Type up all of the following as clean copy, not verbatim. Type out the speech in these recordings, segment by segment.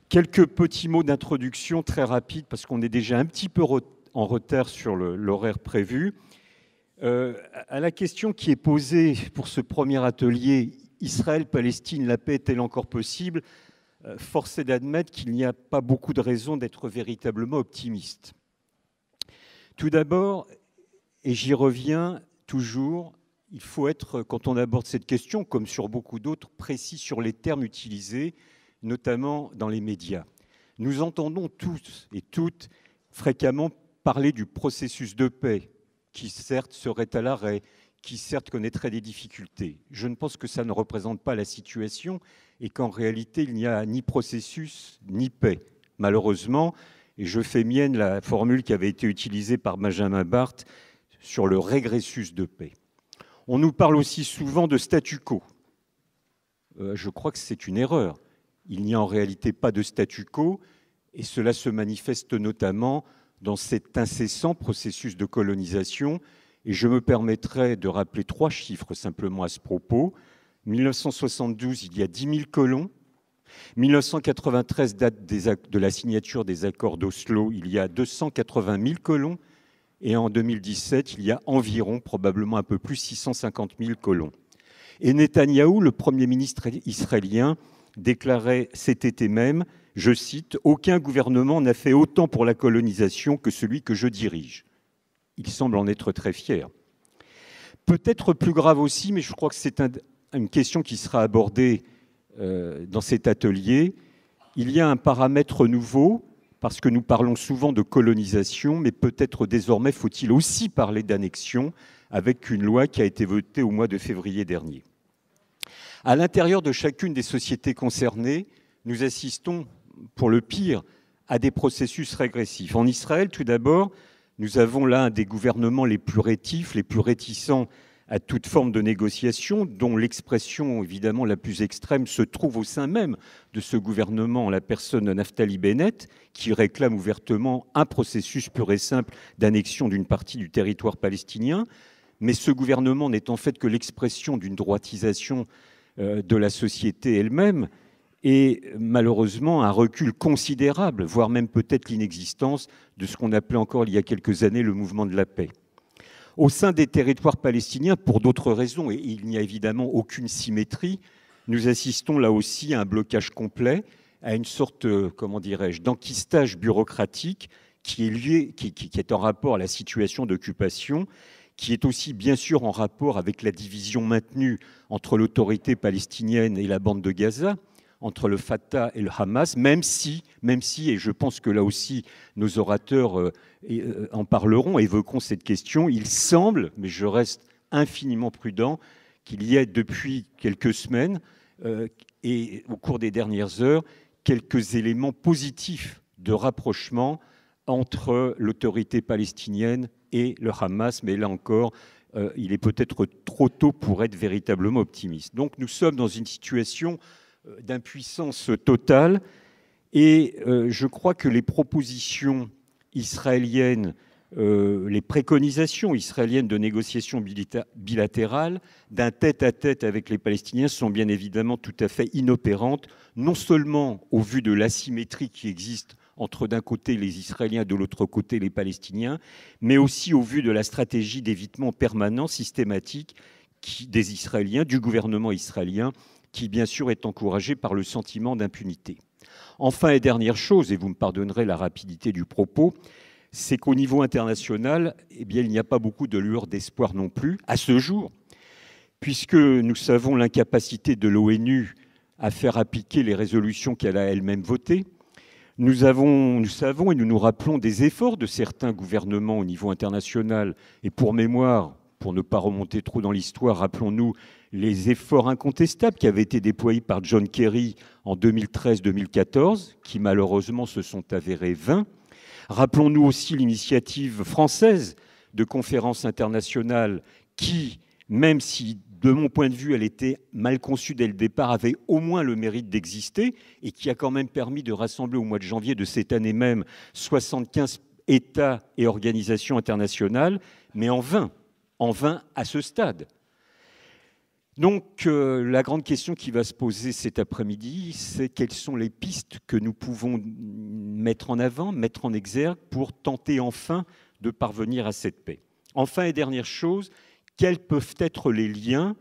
Quelques petits mots d'introduction très rapides, parce qu'on est déjà un petit peu en retard sur l'horaire prévu. À la question qui est posée pour ce premier atelier, Israël-Palestine, la paix est-elle encore possible? Force est d'admettre qu'il n'y a pas beaucoup de raisons d'être véritablement optimiste. Tout d'abord, et j'y reviens toujours, il faut être, quand on aborde cette question, comme sur beaucoup d'autres, précis sur les termes utilisés, notamment dans les médias. Nous entendons tous et toutes fréquemment parler du processus de paix, qui certes serait à l'arrêt, qui certes connaîtrait des difficultés. Je ne pense que ça ne représente pas la situation et qu'en réalité, il n'y a ni processus ni paix. Malheureusement, et je fais mienne la formule qui avait été utilisée par Benjamin Barthes sur le régressus de paix. On nous parle aussi souvent de statu quo. Je crois que c'est une erreur. Il n'y a en réalité pas de statu quo et cela se manifeste notamment dans cet incessant processus de colonisation. Et je me permettrai de rappeler 3 chiffres simplement à ce propos. 1972, il y a 10 000 colons. 1993, date de la signature des accords d'Oslo, il y a 280 000 colons. Et en 2017, il y a environ, probablement un peu plus, 650 000 colons. Et Netanyahou, le Premier ministre israélien, déclarait cet été même, je cite, « Aucun gouvernement n'a fait autant pour la colonisation que celui que je dirige ». Il semble en être très fier. Peut-être plus grave aussi, mais je crois que c'est une question qui sera abordée dans cet atelier. Il y a un paramètre nouveau, parce que nous parlons souvent de colonisation, mais peut-être désormais faut-il aussi parler d'annexion, avec une loi qui a été votée au mois de février dernier. À l'intérieur de chacune des sociétés concernées, nous assistons, pour le pire, à des processus régressifs. En Israël, tout d'abord, nous avons là un des gouvernements les plus rétifs, les plus réticents à toute forme de négociation, dont l'expression évidemment la plus extrême se trouve au sein même de ce gouvernement, la personne de Naftali Bennett, qui réclame ouvertement un processus pur et simple d'annexion d'une partie du territoire palestinien. Mais ce gouvernement n'est en fait que l'expression d'une droitisation de la société elle-même et malheureusement un recul considérable, voire même peut-être l'inexistence de ce qu'on appelait encore il y a quelques années le mouvement de la paix. Au sein des territoires palestiniens, pour d'autres raisons, et il n'y a évidemment aucune symétrie, nous assistons là aussi à un blocage complet, à une sorte, comment dirais-je, d'enquistage bureaucratique qui est lié, qui est en rapport à la situation d'occupation, qui est aussi bien sûr en rapport avec la division maintenue entre l'autorité palestinienne et la bande de Gaza, entre le Fatah et le Hamas, même si, et je pense que là aussi nos orateurs en parleront, évoqueront cette question, il semble, mais je reste infiniment prudent, qu'il y ait depuis quelques semaines et au cours des dernières heures, quelques éléments positifs de rapprochement entre l'autorité palestinienne et le Hamas, mais là encore, il est peut-être trop tôt pour être véritablement optimiste. Donc nous sommes dans une situation d'impuissance totale et je crois que les propositions israéliennes, les préconisations israéliennes de négociations bilatérales, d'un tête-à-tête avec les Palestiniens sont bien évidemment tout à fait inopérantes, non seulement au vu de l'asymétrie qui existe entre d'un côté les Israéliens et de l'autre côté les Palestiniens, mais aussi au vu de la stratégie d'évitement permanent, systématique des Israéliens, du gouvernement israélien, qui bien sûr est encouragé par le sentiment d'impunité. Enfin, et dernière chose, et vous me pardonnerez la rapidité du propos, c'est qu'au niveau international, eh bien, il n'y a pas beaucoup de lueur d'espoir non plus, à ce jour, puisque nous savons l'incapacité de l'ONU à faire appliquer les résolutions qu'elle a elle-même votées. Nous savons et nous nous rappelons des efforts de certains gouvernements au niveau international. Et pour mémoire, pour ne pas remonter trop dans l'histoire, rappelons-nous les efforts incontestables qui avaient été déployés par John Kerry en 2013-2014, qui malheureusement se sont avérés vains. Rappelons-nous aussi l'initiative française de conférences internationales qui, même si de mon point de vue elle était mal conçue dès le départ, avait au moins le mérite d'exister et qui a quand même permis de rassembler au mois de janvier de cette année même 75 États et organisations internationales, mais en vain à ce stade. Donc, la grande question qui va se poser cet après-midi, c'est quelles sont les pistes que nous pouvons mettre en avant, mettre en exergue pour tenter enfin de parvenir à cette paix. Enfin et dernière chose, quels peuvent être les liens,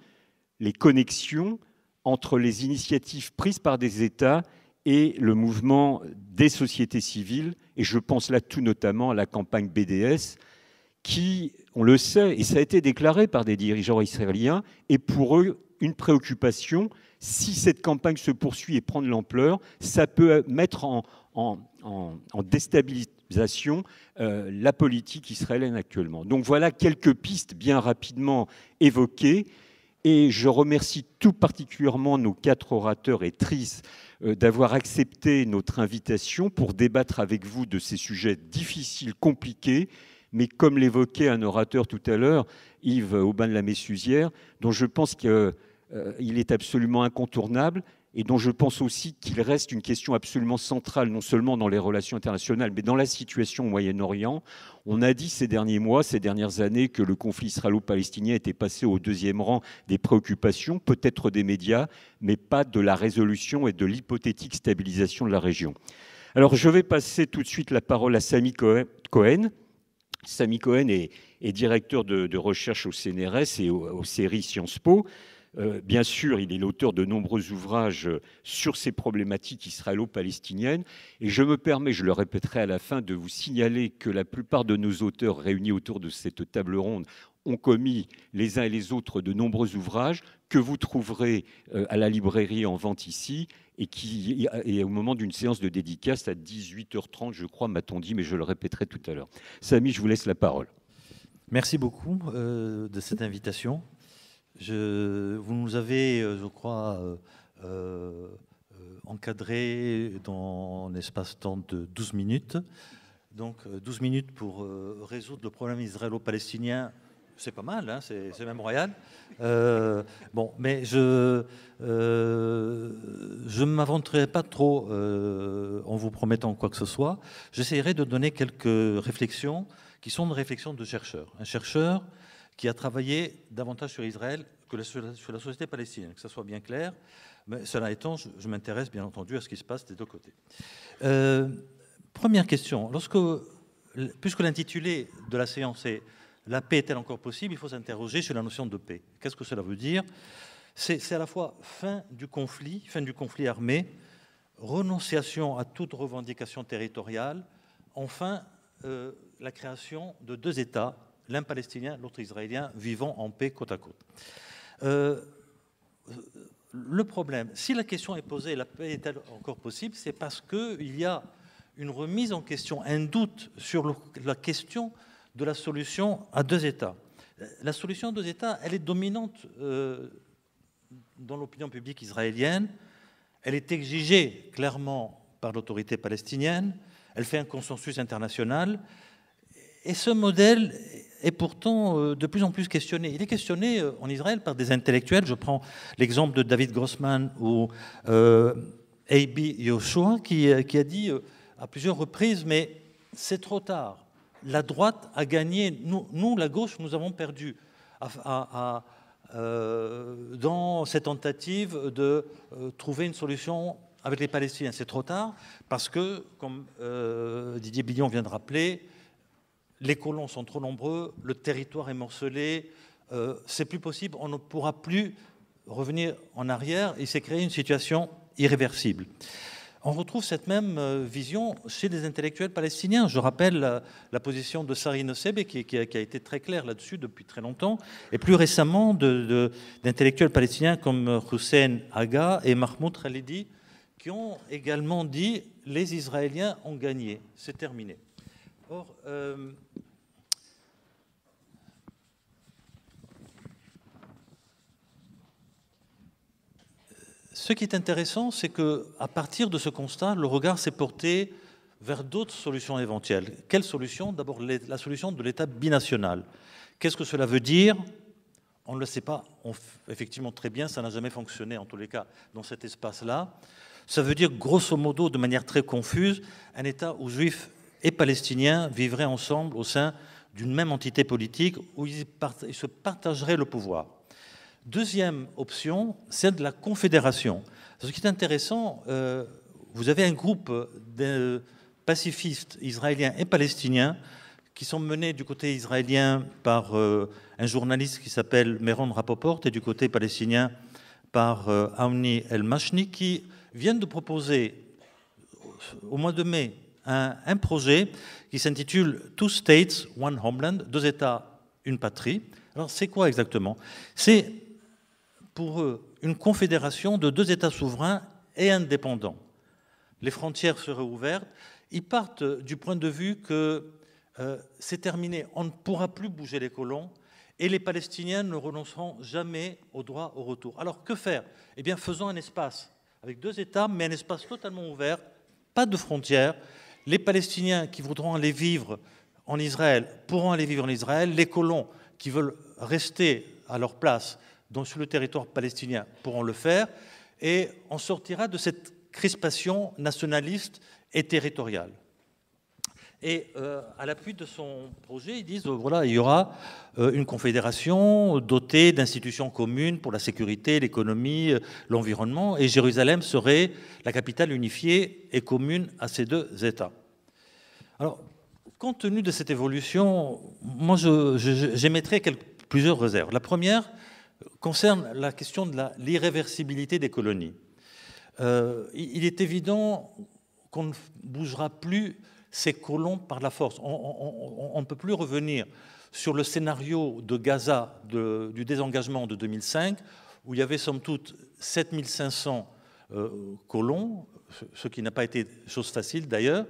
les connexions entre les initiatives prises par des États et le mouvement des sociétés civiles, et je pense là tout notamment à la campagne BDS, qui, on le sait, et ça a été déclaré par des dirigeants israéliens, est pour eux une préoccupation. Si cette campagne se poursuit et prend de l'ampleur, ça peut mettre en déstabilisation la politique israélienne actuellement. Donc voilà quelques pistes bien rapidement évoquées. Et je remercie tout particulièrement nos 4 orateurs et tristes d'avoir accepté notre invitation pour débattre avec vous de ces sujets difficiles, compliqués, mais comme l'évoquait un orateur tout à l'heure, Yves Aubin de la Messusière, dont je pense qu'il est absolument incontournable et dont je pense aussi qu'il reste une question absolument centrale, non seulement dans les relations internationales, mais dans la situation au Moyen-Orient. On a dit ces derniers mois, ces dernières années, que le conflit israélo-palestinien était passé au 2e rang des préoccupations, peut-être des médias, mais pas de la résolution et de l'hypothétique stabilisation de la région. Alors je vais passer tout de suite la parole à Sami Cohen. Sami Cohen est directeur de recherche au CNRS et aux séries Sciences Po. Bien sûr, il est l'auteur de nombreux ouvrages sur ces problématiques israélo-palestiniennes. Et je me permets, je le répéterai à la fin, de vous signaler que la plupart de nos auteurs réunis autour de cette table ronde ont commis les uns et les autres de nombreux ouvrages que vous trouverez à la librairie en vente ici et au moment d'une séance de dédicace à 18h30, je crois, m'a-t-on dit, mais je le répéterai tout à l'heure. Sami, je vous laisse la parole. Merci beaucoup de cette invitation. Vous nous avez, je crois, encadré dans un espace-temps de 12 minutes. Donc 12 minutes pour résoudre le problème israélo-palestinien, c'est pas mal, hein, c'est même royal. Bon, mais je ne m'aventurerai pas trop en vous promettant quoi que ce soit. J'essaierai de donner quelques réflexions qui sont des réflexions de chercheurs. Un chercheur qui a travaillé davantage sur Israël que sur la société palestinienne, que ça soit bien clair. Mais cela étant, je m'intéresse bien entendu à ce qui se passe des deux côtés. Première question, puisque l'intitulé de la séance est « La paix est-elle encore possible ?», il faut s'interroger sur la notion de paix. Qu'est-ce que cela veut dire ? C'est à la fois fin du conflit armé, renonciation à toute revendication territoriale, enfin la création de 2 États, l'un palestinien, l'autre israélien, vivant en paix côte à côte. Le problème, si la question est posée, la paix est-elle encore possible, c'est parce qu'il y a une remise en question, un doute sur la question de la solution à 2 États. La solution à 2 États, elle est dominante dans l'opinion publique israélienne, elle est exigée clairement par l'autorité palestinienne, elle fait un consensus international, et ce modèle est pourtant de plus en plus questionné. Il est questionné en Israël par des intellectuels. Je prends l'exemple de David Grossman ou A.B. Yoshua qui a dit à plusieurs reprises, mais c'est trop tard. La droite a gagné, nous la gauche, nous avons perdu dans cette tentative de trouver une solution avec les Palestiniens. C'est trop tard parce que, comme Didier Billon vient de rappeler, les colons sont trop nombreux, le territoire est morcelé, c'est plus possible, on ne pourra plus revenir en arrière, il s'est créé une situation irréversible. On retrouve cette même vision chez des intellectuels palestiniens. Je rappelle la position de Sari Nusseibeh qui a été très claire là-dessus depuis très longtemps, et plus récemment d'intellectuels palestiniens comme Hussein Agha et Mahmoud Khalidi qui ont également dit « les Israéliens ont gagné, c'est terminé ». Or, ce qui est intéressant, c'est qu'à partir de ce constat, le regard s'est porté vers d'autres solutions éventuelles. Quelle solution ? D'abord, la solution de l'État binational. Qu'est-ce que cela veut dire ? On ne le sait pas effectivement très bien, ça n'a jamais fonctionné en tous les cas dans cet espace-là. Ça veut dire, grosso modo, de manière très confuse, un État où juifs et palestiniens vivraient ensemble au sein d'une même entité politique où ils se partageraient le pouvoir. Deuxième option, celle de la confédération. Ce qui est intéressant, vous avez un groupe de pacifistes israéliens et palestiniens qui sont menés du côté israélien par un journaliste qui s'appelle Meron Rapoport et du côté palestinien par Aouni El-Mashni, qui viennent de proposer au mois de mai un projet qui s'intitule Two States, One Homeland, 2 États, une patrie. Alors c'est quoi exactement? C'est pour eux une confédération de 2 États souverains et indépendants. Les frontières seraient ouvertes. Ils partent du point de vue que c'est terminé, on ne pourra plus bouger les colons et les Palestiniens ne renonceront jamais au droit au retour. Alors que faire? Eh bien, faisons un espace avec 2 États, mais un espace totalement ouvert, pas de frontières. Les Palestiniens qui voudront aller vivre en Israël pourront aller vivre en Israël. Les colons qui veulent rester à leur place sur le territoire palestinien pourront le faire. Et on sortira de cette crispation nationaliste et territoriale. Et à l'appui de son projet, ils disent voilà, il y aura une confédération dotée d'institutions communes pour la sécurité, l'économie, l'environnement, et Jérusalem serait la capitale unifiée et commune à ces 2 États. Alors, compte tenu de cette évolution, moi j'émettrais plusieurs réserves. La première concerne la question de l'irréversibilité des colonies. Il est évident qu'on ne bougera plus ces colons par la force. On ne peut plus revenir sur le scénario de Gaza du désengagement de 2005, où il y avait somme toute 7500 colons, ce qui n'a pas été chose facile d'ailleurs,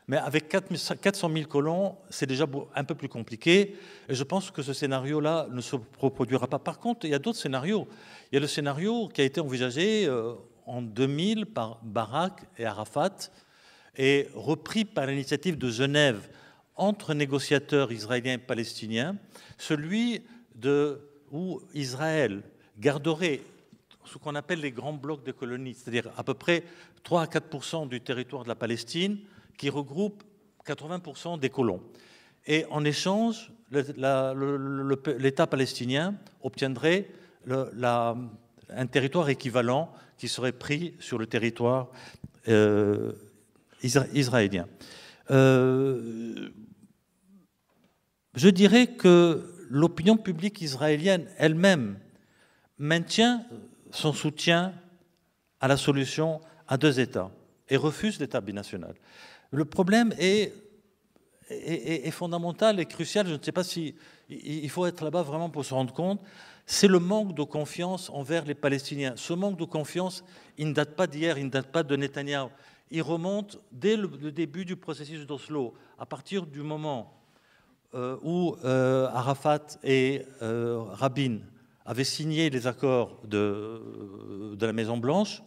mais avec 400 000 colons, c'est déjà un peu plus compliqué, et je pense que ce scénario-là ne se reproduira pas. Par contre, il y a d'autres scénarios. Il y a le scénario qui a été envisagé en 2000 par Barak et Arafat, et repris par l'initiative de Genève entre négociateurs israéliens et palestiniens, celui où Israël garderait ce qu'on appelle les grands blocs de colonies, c'est-à-dire à peu près 3 à 4% du territoire de la Palestine, qui regroupe 80% des colons. Et en échange, l'État palestinien obtiendrait un territoire équivalent qui serait pris sur le territoire israélien. Je dirais que l'opinion publique israélienne elle-même maintient son soutien à la solution à 2 États et refuse l'État binational. Le problème est fondamental et crucial, je ne sais pas si il faut être là-bas vraiment pour se rendre compte, c'est le manque de confiance envers les Palestiniens. Ce manque de confiance, il ne date pas d'hier, il ne date pas de Netanyahou. Il remonte dès le début du processus d'Oslo, à partir du moment où Arafat et Rabin avaient signé les accords de la Maison-Blanche.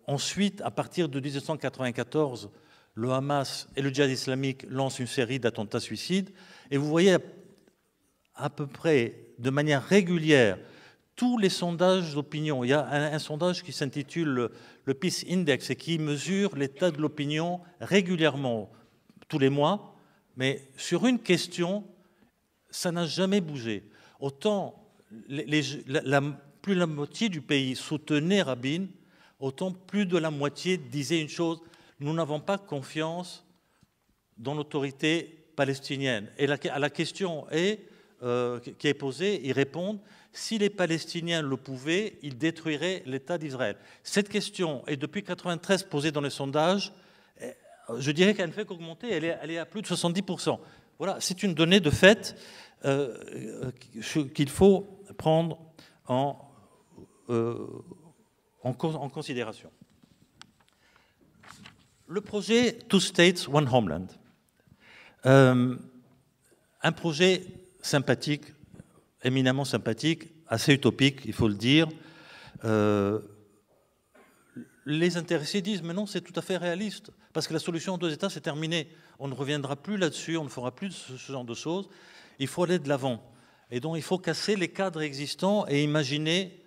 Ensuite, à partir de 1994, le Hamas et le djihad islamique lancent une série d'attentats suicides. Et vous voyez à peu près de manière régulière tous les sondages d'opinion. Il y a un sondage qui s'intitule le Peace Index et qui mesure l'état de l'opinion régulièrement, tous les mois. Mais sur une question, ça n'a jamais bougé. Autant plus de la moitié du pays soutenait Rabin, autant plus de la moitié disait une chose: nous n'avons pas confiance dans l'autorité palestinienne. Et la question qui est posée, ils répondent: si les Palestiniens le pouvaient, ils détruiraient l'État d'Israël. Cette question est depuis 1993 posée dans les sondages. Je dirais qu'elle ne fait qu'augmenter, elle est à plus de 70%. Voilà, c'est une donnée de fait qu'il faut prendre en considération. Le projet Two States, One Homeland. Un projet sympathique, éminemment sympathique, assez utopique, il faut le dire. Les intéressés disent: mais non, c'est tout à fait réaliste, parce que la solution en 2 États, c'est terminé. On ne reviendra plus là-dessus, on ne fera plus ce genre de choses. Il faut aller de l'avant. Et donc, il faut casser les cadres existants et imaginer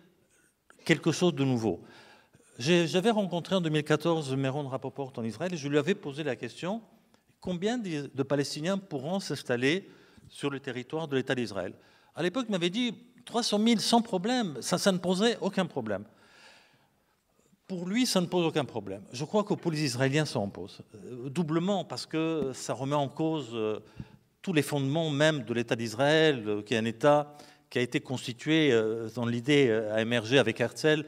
quelque chose de nouveau. J'avais rencontré en 2014 Meron Rapoport en Israël et je lui avais posé la question: combien de Palestiniens pourront s'installer sur le territoire de l'État d'Israël? À l'époque, il m'avait dit 300 000 sans problème, ça ne poserait aucun problème. Pour lui, ça ne pose aucun problème. Je crois qu'aux polices israéliens, ça en pose. Doublement, parce que ça remet en cause tous les fondements même de l'État d'Israël, qui est un État qui a été constitué, dont l'idée a émergé avec Herzl,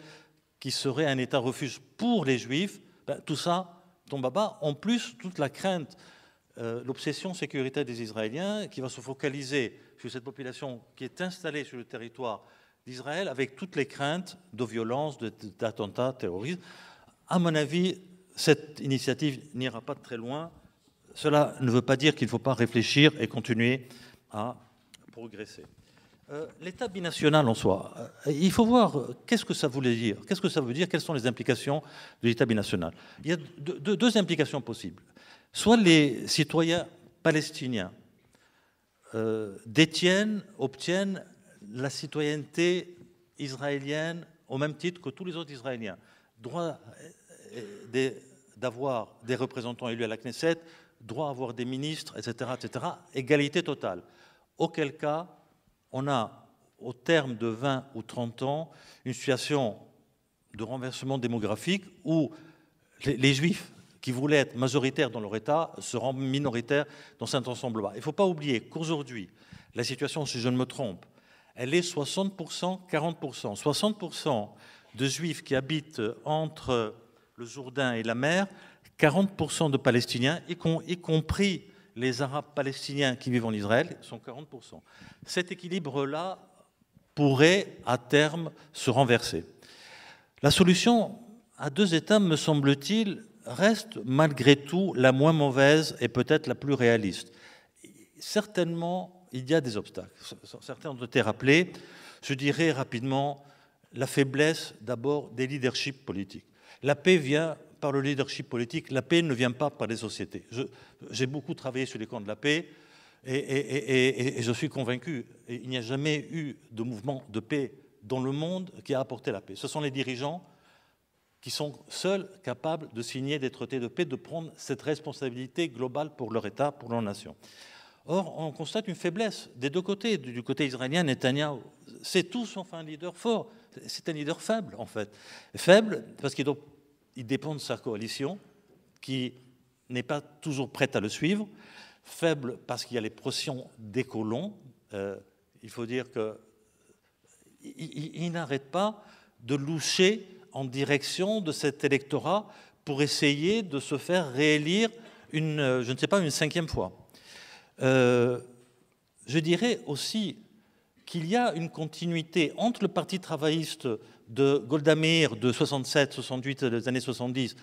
qui serait un État refuge pour les Juifs. Tout ça tombe à bas. En plus, toute la crainte, l'obsession sécuritaire des Israéliens, qui va se focaliser sur cette population qui est installée sur le territoire d'Israël, avec toutes les craintes de violence, d'attentats terroristes. À mon avis, cette initiative n'ira pas très loin. Cela ne veut pas dire qu'il ne faut pas réfléchir et continuer à progresser. L'État binational en soi, il faut voir qu'est-ce que ça voulait dire, qu'est-ce que ça veut dire, quelles sont les implications de l'État binational. Il y a deux implications possibles. Soit les citoyens palestiniens obtiennent la citoyenneté israélienne au même titre que tous les autres Israéliens. Droit d'avoir des représentants élus à la Knesset, droit à avoir des ministres, etc., etc., égalité totale. Auquel cas, on a, au terme de 20 ou 30 ans, une situation de renversement démographique où les Juifs qui voulaient être majoritaires dans leur État seront minoritaires dans cet ensemble-là. Il ne faut pas oublier qu'aujourd'hui, la situation, si je ne me trompe, elle est 60%, 40%. 60% de Juifs qui habitent entre le Jourdain et la mer, 40% de Palestiniens, y compris les Arabes palestiniens qui vivent en Israël, sont 40%. Cet équilibre-là pourrait, à terme, se renverser. La solution à deux États, me semble-t-il, reste malgré tout la moins mauvaise et peut-être la plus réaliste. Certainement, il y a des obstacles. Certains ont été rappelés. Je dirais rapidement la faiblesse d'abord des leaderships politiques. La paix vient par le leadership politique, la paix ne vient pas par les sociétés. J'ai beaucoup travaillé sur les camps de la paix et je suis convaincu, il n'y a jamais eu de mouvement de paix dans le monde qui a apporté la paix. Ce sont les dirigeants qui sont seuls capables de signer des traités de paix, de prendre cette responsabilité globale pour leur État, pour leur nation. Or, on constate une faiblesse des deux côtés. Du côté israélien, Netanyahou, c'est tout sauf un leader fort. C'est un leader faible, en fait. Faible parce qu'il dépend de sa coalition, qui n'est pas toujours prête à le suivre. Faible parce qu'il y a les pressions des colons. Il faut dire qu'il n'arrête pas de loucher en direction de cet électorat pour essayer de se faire réélire une 5e fois. Je dirais aussi qu'il y a une continuité entre le Parti travailliste de Golda Meir de 67, 68, des années 70,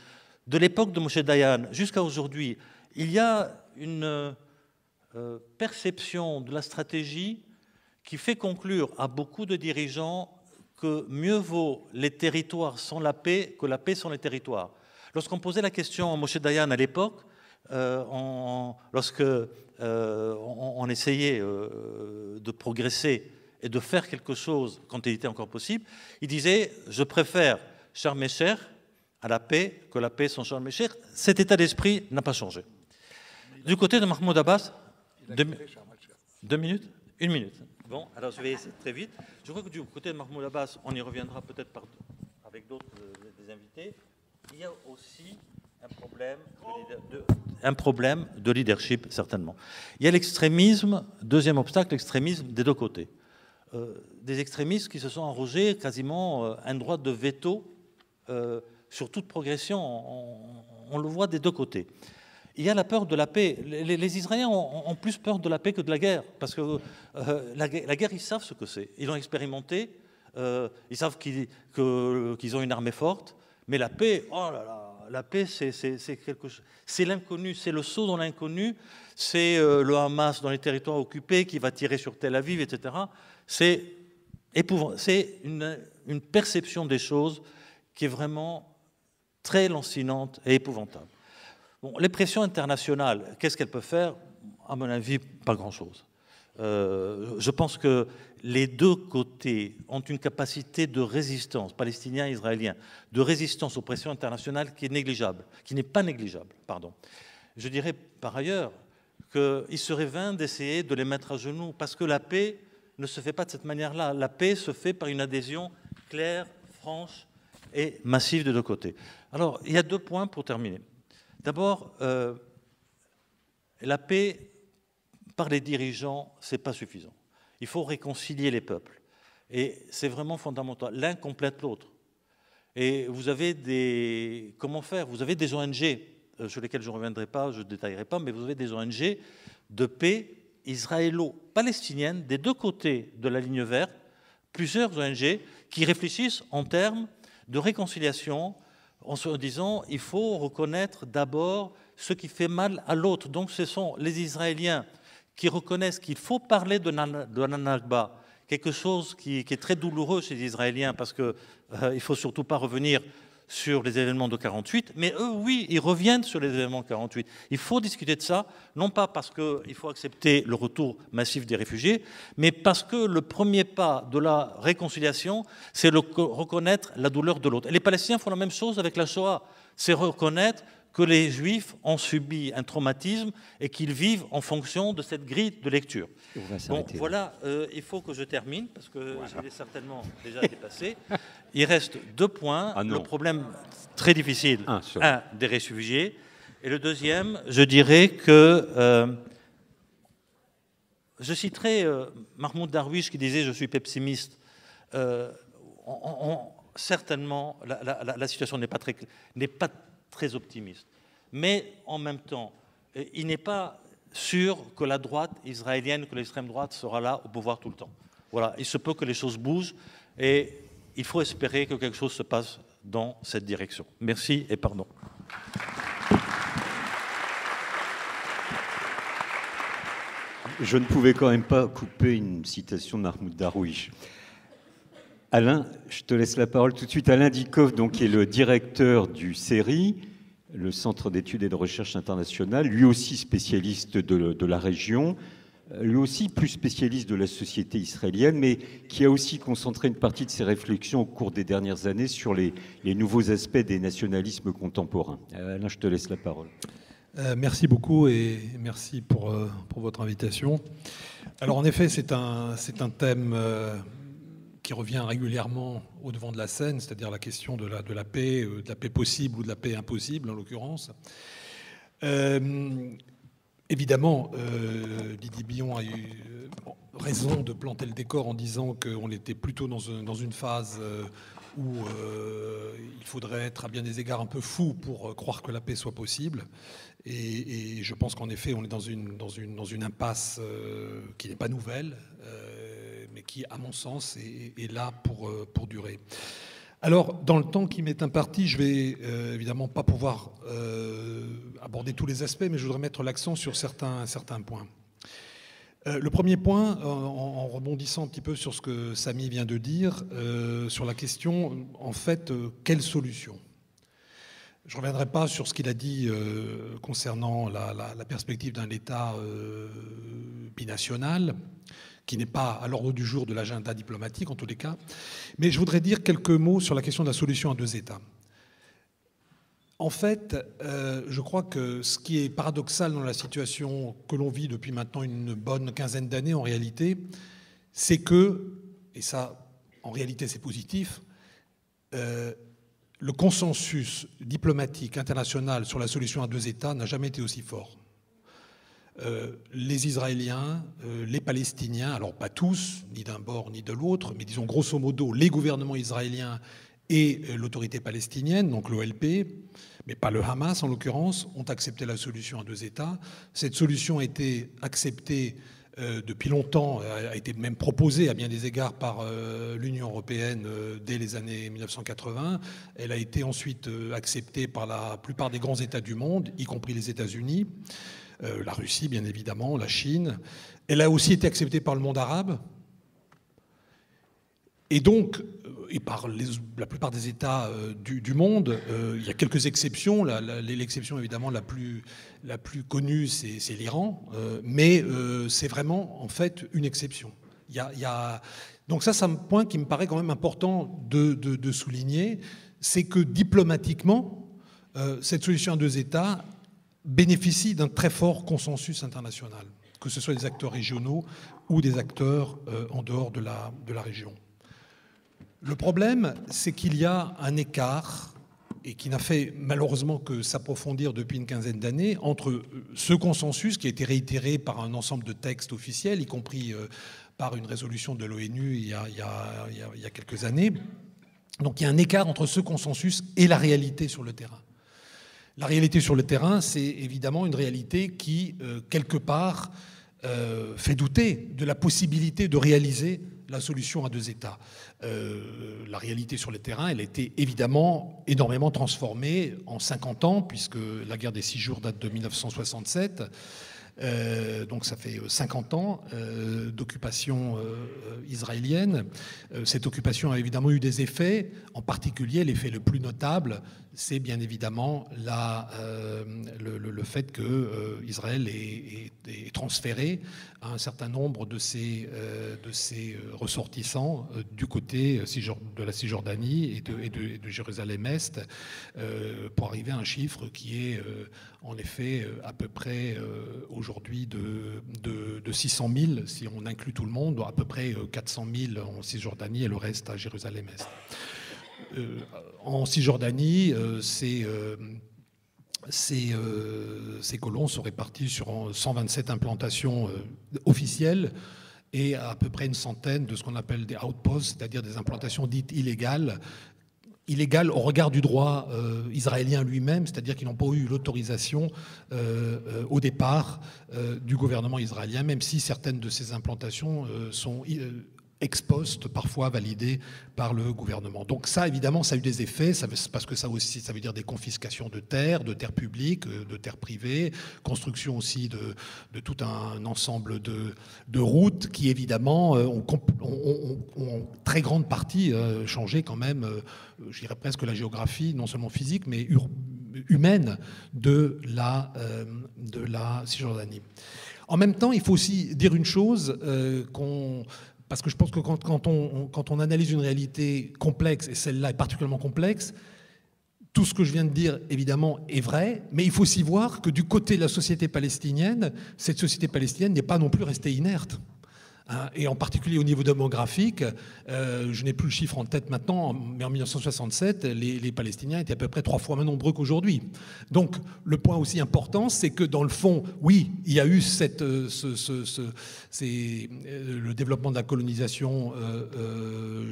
de l'époque de Moshe Dayan jusqu'à aujourd'hui. Il y a une perception de la stratégie qui fait conclure à beaucoup de dirigeants que mieux vaut les territoires sans la paix que la paix sans les territoires. Lorsqu'on posait la question à Moshe Dayan à l'époque, lorsque on essayait de progresser et de faire quelque chose quand il était encore possible, il disait « Je préfère Sharm el-Sheikh à la paix que la paix sans Sharm el-Sheikh ». Cet état d'esprit n'a pas changé. Du côté de Mahmoud Abbas, 2 minutes ? 1 minute. Bon, alors je vais essayer très vite. Je crois que du côté de Mahmoud Abbas, on y reviendra peut-être avec d'autres des invités. Il y a aussi un problème de leadership, certainement. Il y a l'extrémisme, deuxième obstacle, l'extrémisme des deux côtés. Des extrémistes qui se sont arrogés quasiment un droit de veto sur toute progression. On le voit des deux côtés. Il y a la peur de la paix. Les Israéliens ont plus peur de la paix que de la guerre, parce que la guerre, ils savent ce que c'est. Ils l'ont expérimenté, ils savent qu'ils ont une armée forte, mais la paix, oh là là, la paix, c'est quelque chose. C'est l'inconnu, c'est le saut dans l'inconnu, c'est le Hamas dans les territoires occupés qui va tirer sur Tel Aviv, etc. C'est épouvantable. C'est une perception des choses qui est vraiment très lancinante et épouvantable. Bon, les pressions internationales, qu'est-ce qu'elles peuvent faire? À mon avis, pas grand-chose. Je pense que les deux côtés ont une capacité de résistance, palestinien et israélien, de résistance aux pressions internationales qui est négligeable, qui n'est pas négligeable, pardon. Je dirais par ailleurs qu'il serait vain d'essayer de les mettre à genoux, parce que la paix, ne se fait pas de cette manière-là. La paix se fait par une adhésion claire, franche et massive de deux côtés. Alors, il y a 2 points pour terminer. D'abord, la paix par les dirigeants, ce n'est pas suffisant. Il faut réconcilier les peuples. Et c'est vraiment fondamental. L'un complète l'autre. Et vous avez des... Comment faire? Vous avez des ONG, sur lesquelles je ne reviendrai pas, je ne détaillerai pas, mais vous avez des ONG de paix israélo-palestiniennes, des 2 côtés de la ligne verte, plusieurs ONG qui réfléchissent en termes de réconciliation, en se disant il faut reconnaître d'abord ce qui fait mal à l'autre. Donc ce sont les Israéliens qui reconnaissent qu'il faut parler de la Nakba, quelque chose qui est très douloureux chez les Israéliens, parce qu'il ne faut surtout pas revenir sur les événements de 48, mais eux, oui, ils reviennent sur les événements de 48. Il faut discuter de ça, non pas parce qu'il faut accepter le retour massif des réfugiés, mais parce que le premier pas de la réconciliation, c'est reconnaître la douleur de l'autre. Et les Palestiniens font la même chose avec la Shoah, c'est reconnaître que les Juifs ont subi un traumatisme et qu'ils vivent en fonction de cette grille de lecture. Bon, voilà, il faut que je termine, parce que voilà. Je l'ai certainement déjà dépassé. Il reste 2 points. Le problème très difficile, un, des réfugiés. Et le deuxième, je dirais que... je citerai Mahmoud Darwish qui disait « je suis pessimiste ». Certainement, la situation n'est pas très optimiste. Mais en même temps, il n'est pas sûr que la droite israélienne, que l'extrême droite sera là au pouvoir tout le temps. Voilà, il se peut que les choses bougent et il faut espérer que quelque chose se passe dans cette direction. Merci et pardon. Je ne pouvais quand même pas couper une citation de Mahmoud Darwish. Alain, je te laisse la parole tout de suite. Alain Dikoff, donc, qui est le directeur du CERI, le Centre d'études et de recherche internationale, lui aussi spécialiste de la région, lui aussi plus spécialiste de la société israélienne, mais qui a aussi concentré une partie de ses réflexions au cours des dernières années sur les nouveaux aspects des nationalismes contemporains. Alain, je te laisse la parole. Merci beaucoup et merci pour votre invitation. Alors en effet, c'est un thème qui revient régulièrement au devant de la scène, c'est-à-dire la question de la paix possible ou de la paix impossible, en l'occurrence. Évidemment, Didier Billon a eu raison de planter le décor en disant qu'on était plutôt dans une phase où il faudrait être à bien des égards un peu fou pour croire que la paix soit possible. Et je pense qu'en effet, on est dans une impasse qui n'est pas nouvelle, mais qui, à mon sens, est là pour durer. Alors, dans le temps qui m'est imparti, je vais évidemment pas pouvoir aborder tous les aspects, mais je voudrais mettre l'accent sur certains points. Le premier point, en rebondissant un petit peu sur ce que Samy vient de dire, sur la question, en fait, quelle solution ? Je ne reviendrai pas sur ce qu'il a dit concernant la perspective d'un État binational, qui n'est pas à l'ordre du jour de l'agenda diplomatique, en tous les cas. Mais je voudrais dire quelques mots sur la question de la solution à 2 États. En fait, je crois que ce qui est paradoxal dans la situation que l'on vit depuis maintenant une bonne quinzaine d'années, en réalité, c'est que, et ça, en réalité, c'est positif, le consensus diplomatique international sur la solution à 2 États n'a jamais été aussi fort. Les Israéliens, les Palestiniens, alors pas tous, ni d'un bord ni de l'autre, mais disons grosso modo les gouvernements israéliens et l'autorité palestinienne, donc l'OLP, mais pas le Hamas en l'occurrence, ont accepté la solution à 2 États. Cette solution a été acceptée depuis longtemps, a été même proposée à bien des égards par l'Union européenne dès les années 1980. Elle a été ensuite acceptée par la plupart des grands États du monde, y compris les États-Unis, la Russie bien évidemment, la Chine. Elle a aussi été acceptée par le monde arabe. Et donc, et par la plupart des États du monde, il y a quelques exceptions. L'exception évidemment la plus connue, c'est l'Iran, mais c'est vraiment en fait une exception. Donc ça, c'est un point qui me paraît quand même important de souligner, c'est que diplomatiquement, cette solution à 2 États bénéficie d'un très fort consensus international. que ce soit des acteurs régionaux ou des acteurs en dehors de la région. Le problème, c'est qu'il y a un écart, et qui n'a fait malheureusement que s'approfondir depuis une quinzaine d'années, entre ce consensus qui a été réitéré par un ensemble de textes officiels, y compris par une résolution de l'ONU il y a quelques années. Donc il y a un écart entre ce consensus et la réalité sur le terrain. La réalité sur le terrain, c'est évidemment une réalité qui, quelque part, fait douter de la possibilité de réaliser la solution à deux États. La réalité sur le terrain, elle a été évidemment énormément transformée en 50 ans, puisque la guerre des 6 jours date de 1967. Donc ça fait 50 ans d'occupation israélienne. Cette occupation a évidemment eu des effets, en particulier l'effet le plus notable, c'est bien évidemment le fait que Israël est transféré à un certain nombre de ses ressortissants du côté de la Cisjordanie et de Jérusalem-Est, pour arriver à un chiffre qui est en effet à peu près aujourd'hui de 600 000, si on inclut tout le monde, à peu près 400 000 en Cisjordanie et le reste à Jérusalem-Est. En Cisjordanie, ces colons sont répartis sur 127 implantations officielles et à peu près une centaine de ce qu'on appelle des outposts, c'est-à-dire des implantations dites illégales au regard du droit israélien lui-même, c'est-à-dire qu'ils n'ont pas eu l'autorisation au départ du gouvernement israélien, même si certaines de ces implantations sont ex post, parfois validées par le gouvernement. Donc ça, évidemment, ça a eu des effets, parce que ça aussi, ça veut dire des confiscations de terres publiques, de terres privées, construction aussi de tout un ensemble de routes qui, évidemment, ont très grande partie changé quand même, je dirais presque la géographie, non seulement physique, mais humaine de la Cisjordanie. En même temps, il faut aussi dire une chose parce que je pense que quand on analyse une réalité complexe, et celle-là est particulièrement complexe, tout ce que je viens de dire, évidemment, est vrai, mais il faut aussi voir que du côté de la société palestinienne, cette société palestinienne n'est pas non plus restée inerte. Et en particulier au niveau démographique, je n'ai plus le chiffre en tête maintenant, mais en 1967, les Palestiniens étaient à peu près 3 fois moins nombreux qu'aujourd'hui. Donc le point aussi important, c'est que dans le fond, oui, il y a eu le développement de la colonisation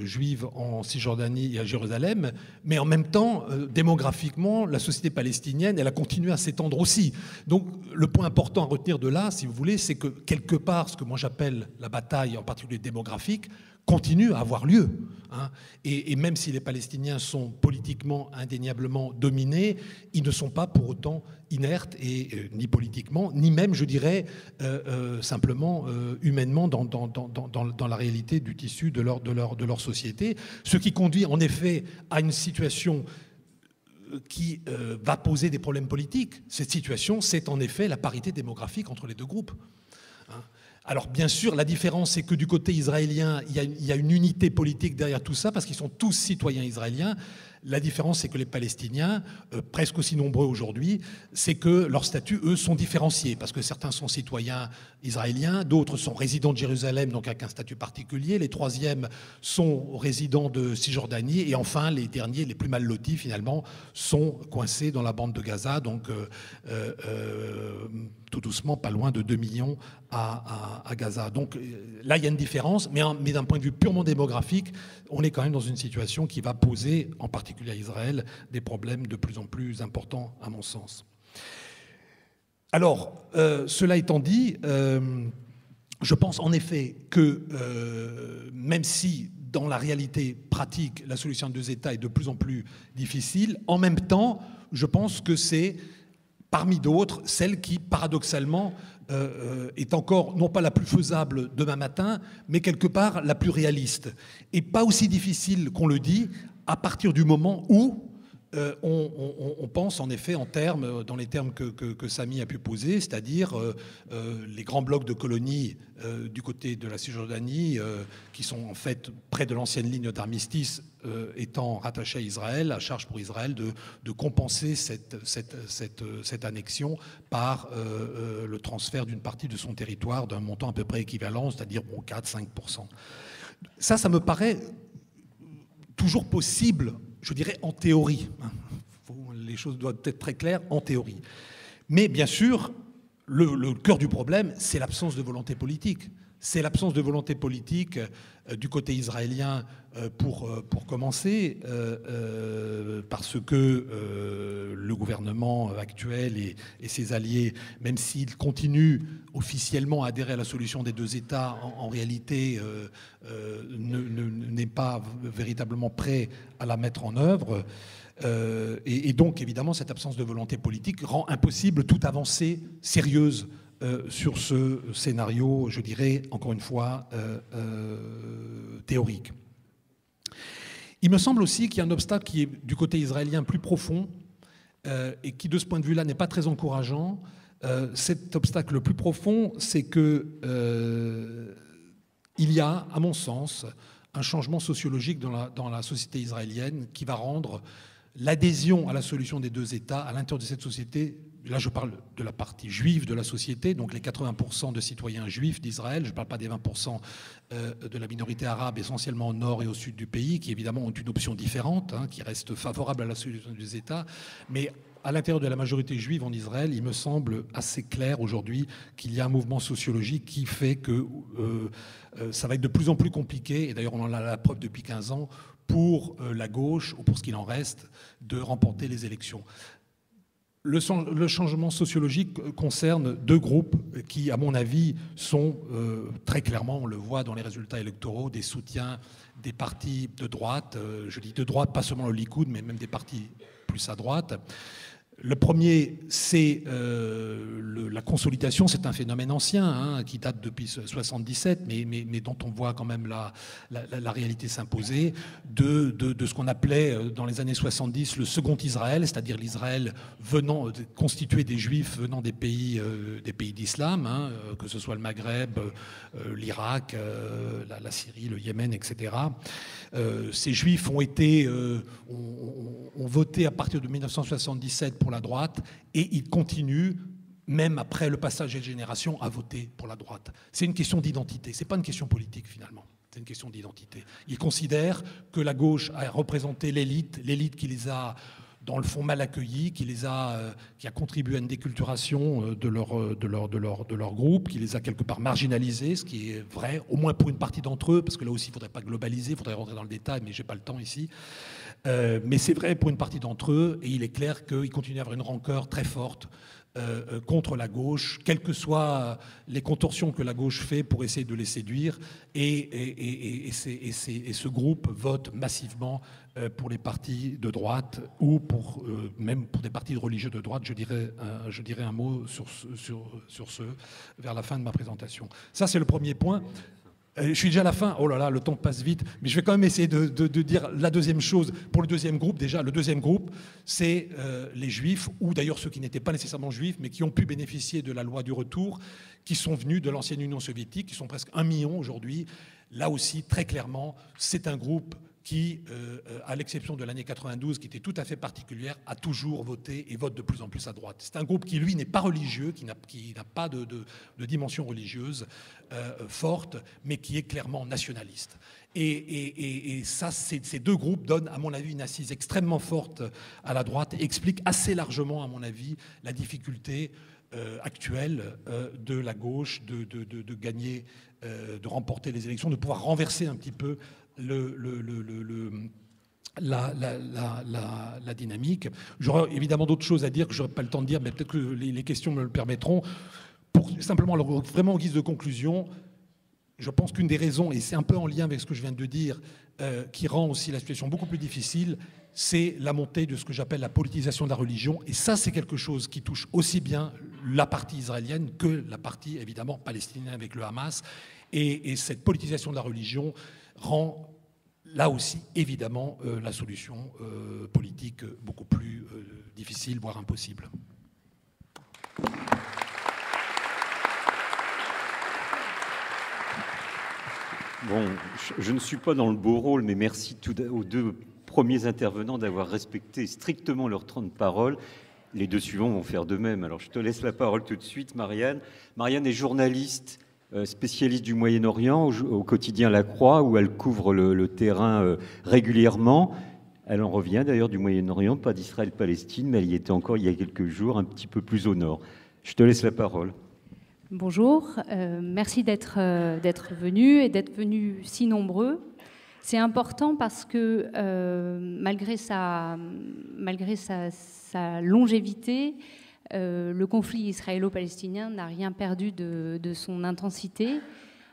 juive en Cisjordanie et à Jérusalem, mais en même temps, démographiquement, la société palestinienne, elle a continué à s'étendre aussi. Donc le point important à retenir de là, si vous voulez, c'est que quelque part, ce que moi j'appelle la bataille, en particulier démographique, continue à avoir lieu. Et même si les Palestiniens sont politiquement indéniablement dominés, ils ne sont pas pour autant inertes, ni politiquement, ni même, je dirais, simplement humainement dans la réalité du tissu de leur société. Ce qui conduit en effet à une situation qui va poser des problèmes politiques. Cette situation, c'est en effet la parité démographique entre les deux groupes. Alors bien sûr, la différence, c'est que du côté israélien, il y a une unité politique derrière tout ça, parce qu'ils sont tous citoyens israéliens. La différence, c'est que les Palestiniens, presque aussi nombreux aujourd'hui, c'est que leurs statuts, eux, sont différenciés, parce que certains sont citoyens israéliens, d'autres sont résidents de Jérusalem, donc avec un statut particulier, les troisièmes sont résidents de Cisjordanie, et enfin, les derniers, les plus mal lotis, finalement, sont coincés dans la bande de Gaza, donc tout doucement, pas loin de 2 millions à Gaza. Donc là, il y a une différence, mais d'un point de vue purement démographique, on est quand même dans une situation qui va poser, en particulier à Israël, des problèmes de plus en plus importants, à mon sens. Alors, cela étant dit, je pense en effet que même si dans la réalité pratique, la solution de 2 États est de plus en plus difficile, en même temps, je pense que c'est, parmi d'autres, celle qui, paradoxalement, est encore, non pas la plus faisable demain matin, mais quelque part la plus réaliste. Et pas aussi difficile qu'on le dit, à partir du moment où on pense en effet dans les termes que Samy a pu poser, c'est-à-dire les grands blocs de colonies du côté de la Cisjordanie, qui sont en fait près de l'ancienne ligne d'armistice, étant rattachés à Israël, à charge pour Israël de compenser cette annexion par le transfert d'une partie de son territoire d'un montant à peu près équivalent, c'est-à-dire 4-5%. Ça me paraît toujours possible, je dirais en théorie. Les choses doivent être très claires en théorie. Mais bien sûr, le cœur du problème, c'est l'absence de volonté politique. C'est l'absence de volonté politique du côté israélien pour commencer, parce que le gouvernement actuel et ses alliés, même s'ils continuent officiellement à adhérer à la solution des deux États, en réalité n'est pas véritablement prêt à la mettre en œuvre. Et donc, évidemment, cette absence de volonté politique rend impossible toute avancée sérieuse sur ce scénario, je dirais, encore une fois, théorique. Il me semble aussi qu'il y a un obstacle qui est du côté israélien plus profond et qui, de ce point de vue-là, n'est pas très encourageant. Cet obstacle le plus profond, c'est que il y a, à mon sens, un changement sociologique dans la société israélienne qui va rendre l'adhésion à la solution des deux États à l'intérieur de cette société. Là, je parle de la partie juive de la société, donc les 80% de citoyens juifs d'Israël. Je ne parle pas des 20% de la minorité arabe, essentiellement au nord et au sud du pays, qui évidemment ont une option différente, qui reste favorable à la solution des États. Mais à l'intérieur de la majorité juive en Israël, il me semble assez clair aujourd'hui qu'il y a un mouvement sociologique qui fait que ça va être de plus en plus compliqué, et d'ailleurs on en a la preuve depuis 15 ans, pour la gauche, ou pour ce qu'il en reste, de remporter les élections. Le changement sociologique concerne deux groupes qui, à mon avis, sont très clairement, on le voit dans les résultats électoraux, des soutiens des partis de droite. Je dis de droite, pas seulement le Likoud, mais même des partis plus à droite. Le premier, c'est la consolidation. C'est un phénomène ancien qui date depuis 1977, mais dont on voit quand même la réalité s'imposer, de ce qu'on appelait dans les années 70 le second Israël, c'est-à-dire l'Israël constitué des Juifs venant des pays d'islam, que ce soit le Maghreb, l'Irak, la Syrie, le Yémen, etc. Ces Juifs ont voté à partir de 1977 pour la droite, et ils continuent, même après le passage des générations, à voter pour la droite. C'est une question d'identité, c'est pas une question politique finalement, c'est une question d'identité. Ils considèrent que la gauche a représenté l'élite qui les a, dans le fond, mal accueillis, qui a contribué à une déculturation de leur groupe, qui les a quelque part marginalisés, ce qui est vrai, au moins pour une partie d'entre eux, parce que là aussi, il ne faudrait pas globaliser, il faudrait rentrer dans le détail, mais je n'ai pas le temps ici. Mais c'est vrai pour une partie d'entre eux, et il est clair qu'ils continuent à avoir une rancœur très forte contre la gauche, quelles que soient les contorsions que la gauche fait pour essayer de les séduire, et ce groupe vote massivement pour les partis de droite, ou même pour des partis religieux de droite. Je dirais un mot sur ce vers la fin de ma présentation. Ça, c'est le premier point. Je suis déjà à la fin. Oh là là, le temps passe vite. Mais je vais quand même essayer de dire la deuxième chose. Pour le deuxième groupe, déjà, le deuxième groupe, c'est les Juifs, ou d'ailleurs ceux qui n'étaient pas nécessairement juifs, mais qui ont pu bénéficier de la loi du retour, qui sont venus de l'ancienne Union soviétique, qui sont presque 1 million aujourd'hui. Là aussi, très clairement, c'est un groupe qui, à l'exception de l'année 92, qui était tout à fait particulière, a toujours voté et vote de plus en plus à droite. C'est un groupe qui, lui, n'est pas religieux, qui n'a pas de dimension religieuse forte, mais qui est clairement nationaliste. Et ça, ces deux groupes donnent, à mon avis, une assise extrêmement forte à la droite et expliquent assez largement, à mon avis, la difficulté actuelle de la gauche de gagner, de remporter les élections, de pouvoir renverser un petit peu la dynamique. J'aurais évidemment d'autres choses à dire que je n'aurai pas le temps de dire, mais peut-être que les questions me le permettront. Pour simplement, vraiment en guise de conclusion, je pense qu'une des raisons, et c'est un peu en lien avec ce que je viens de dire, qui rend aussi la situation beaucoup plus difficile, c'est la montée de ce que j'appelle la politisation de la religion. Et ça, c'est quelque chose qui touche aussi bien la partie israélienne que la partie, évidemment, palestinienne avec le Hamas. Et cette politisation de la religion rend là aussi, évidemment, la solution politique beaucoup plus difficile, voire impossible. Bon, je ne suis pas dans le beau rôle, mais merci aux deux premiers intervenants d'avoir respecté strictement leur temps de parole. Les deux suivants vont faire de même. Alors, je te laisse la parole tout de suite, Marianne. Marianne est journaliste, spécialiste du Moyen-Orient au quotidien La Croix, où elle couvre le terrain régulièrement. Elle en revient d'ailleurs du Moyen-Orient, pas d'Israël-Palestine, mais elle y était encore il y a quelques jours, un petit peu plus au nord. Je te laisse la parole. Bonjour, merci d'être venus et d'être venus si nombreux. C'est important parce que malgré sa longévité, le conflit israélo-palestinien n'a rien perdu de son intensité.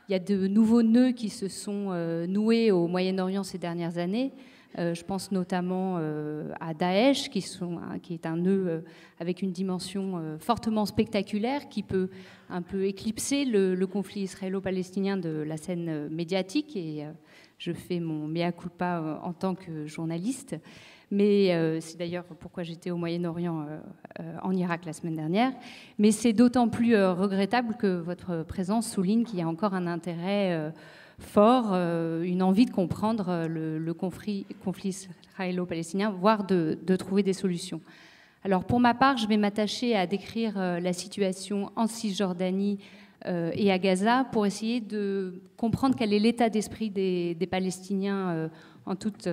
Il y a de nouveaux nœuds qui se sont noués au Moyen-Orient ces dernières années. Je pense notamment à Daesh, qui est un nœud avec une dimension fortement spectaculaire qui peut un peu éclipser le conflit israélo-palestinien de la scène médiatique. Et je fais mon mea culpa en tant que journaliste. Mais c'est d'ailleurs pourquoi j'étais au Moyen-Orient, en Irak la semaine dernière. Mais c'est d'autant plus regrettable que votre présence souligne qu'il y a encore un intérêt fort, une envie de comprendre le conflit israélo-palestinien, voire de trouver des solutions. Alors pour ma part, je vais m'attacher à décrire la situation en Cisjordanie et à Gaza pour essayer de comprendre quel est l'état d'esprit des Palestiniens en toute